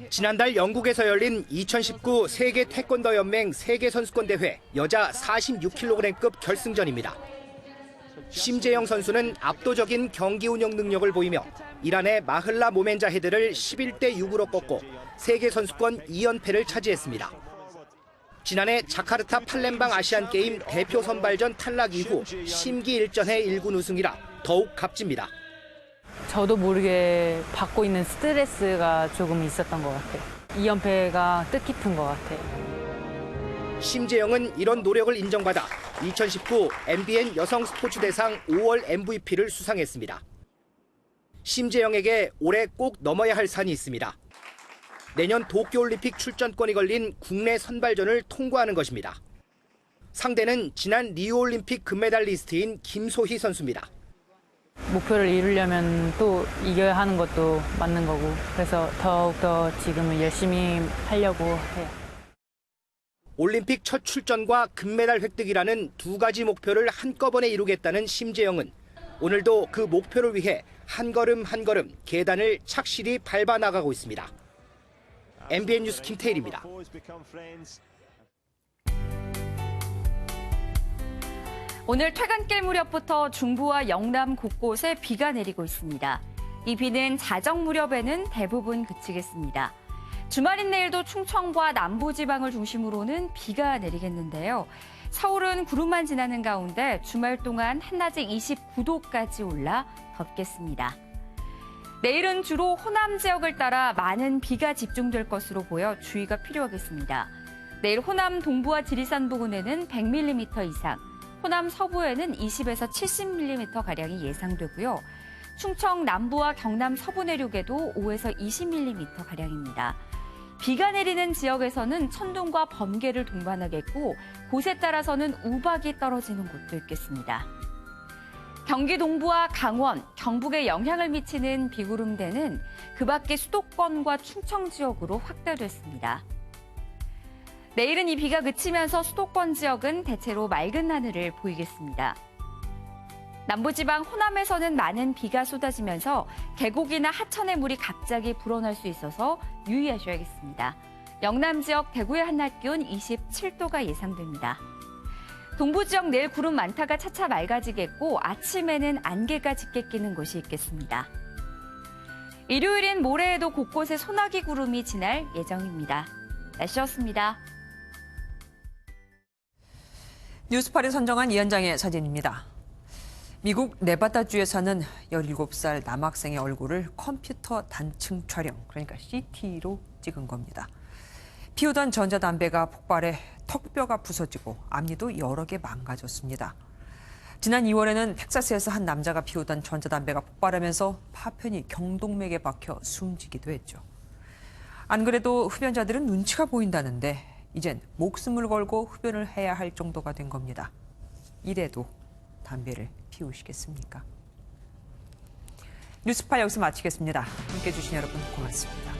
지난달 영국에서 열린 2019 세계 태권도 연맹 세계선수권대회 여자 46kg급 결승전입니다. 심재영 선수는 압도적인 경기 운영 능력을 보이며 이란의 마흘라 모멘자헤드를 11대 6으로 꺾고 세계선수권 2연패를 차지했습니다. 지난해 자카르타 팔렘방 아시안게임 대표 선발전 탈락 이후 심기일전의 1군 우승이라 더욱 값집니다. 저도 모르게 받고 있는 스트레스가 조금 있었던 것 같아요. 2연패가 뜻깊은 것 같아요. 심재영은 이런 노력을 인정받아 2019 MBN 여성 스포츠 대상 5월 MVP를 수상했습니다. 심재영에게 올해 꼭 넘어야 할 산이 있습니다. 내년 도쿄올림픽 출전권이 걸린 국내 선발전을 통과하는 것입니다. 상대는 지난 리우올림픽 금메달리스트인 김소희 선수입니다. 목표를 이루려면 또 이겨야 하는 것도 맞는 거고 그래서 더욱더 지금은 열심히 하려고 해요. 올림픽 첫 출전과 금메달 획득이라는 두 가지 목표를 한꺼번에 이루겠다는 심재영은 오늘도 그 목표를 위해 한 걸음 한 걸음 계단을 착실히 밟아 나가고 있습니다. MBN 뉴스 김태일입니다. 오늘 퇴근길 무렵부터 중부와 영남 곳곳에 비가 내리고 있습니다. 이 비는 자정 무렵에는 대부분 그치겠습니다. 주말인 내일도 충청과 남부지방을 중심으로는 비가 내리겠는데요. 서울은 구름만 지나는 가운데 주말 동안 한낮에 29도까지 올라 덥겠습니다. 내일은 주로 호남 지역을 따라 많은 비가 집중될 것으로 보여 주의가 필요하겠습니다. 내일 호남 동부와 지리산 부근에는 100mm 이상, 호남 서부에는 20에서 70mm가량이 예상되고요. 충청 남부와 경남 서부 내륙에도 5에서 20mm가량입니다. 비가 내리는 지역에서는 천둥과 번개를 동반하겠고 곳에 따라서는 우박이 떨어지는 곳도 있겠습니다. 경기 동부와 강원, 경북에 영향을 미치는 비구름대는 그 밖에 수도권과 충청 지역으로 확대됐습니다. 내일은 이 비가 그치면서 수도권 지역은 대체로 맑은 하늘을 보이겠습니다. 남부지방 호남에서는 많은 비가 쏟아지면서 계곡이나 하천의 물이 갑자기 불어날 수 있어서 유의하셔야겠습니다. 영남 지역 대구의 한낮 기온 27도가 예상됩니다. 동부 지역 내일 구름 많다가 차차 맑아지겠고 아침에는 안개가 짙게 끼는 곳이 있겠습니다. 일요일인 모레에도 곳곳에 소나기 구름이 지날 예정입니다. 날씨였습니다. 뉴스팔이 선정한 이 현장의 사진입니다. 미국 네바다주에서는 17살 남학생의 얼굴을 컴퓨터 단층 촬영, 그러니까 CT로 찍은 겁니다. 피우던 전자담배가 폭발해 턱뼈가 부서지고 앞니도 여러 개 망가졌습니다. 지난 2월에는 텍사스에서 한 남자가 피우던 전자담배가 폭발하면서 파편이 경동맥에 박혀 숨지기도 했죠. 안 그래도 흡연자들은 눈치가 보인다는데 이젠 목숨을 걸고 흡연을 해야 할 정도가 된 겁니다. 이래도 담배를 피우시겠습니까? 뉴스팔 여기서 마치겠습니다. 함께해 주신 여러분 고맙습니다.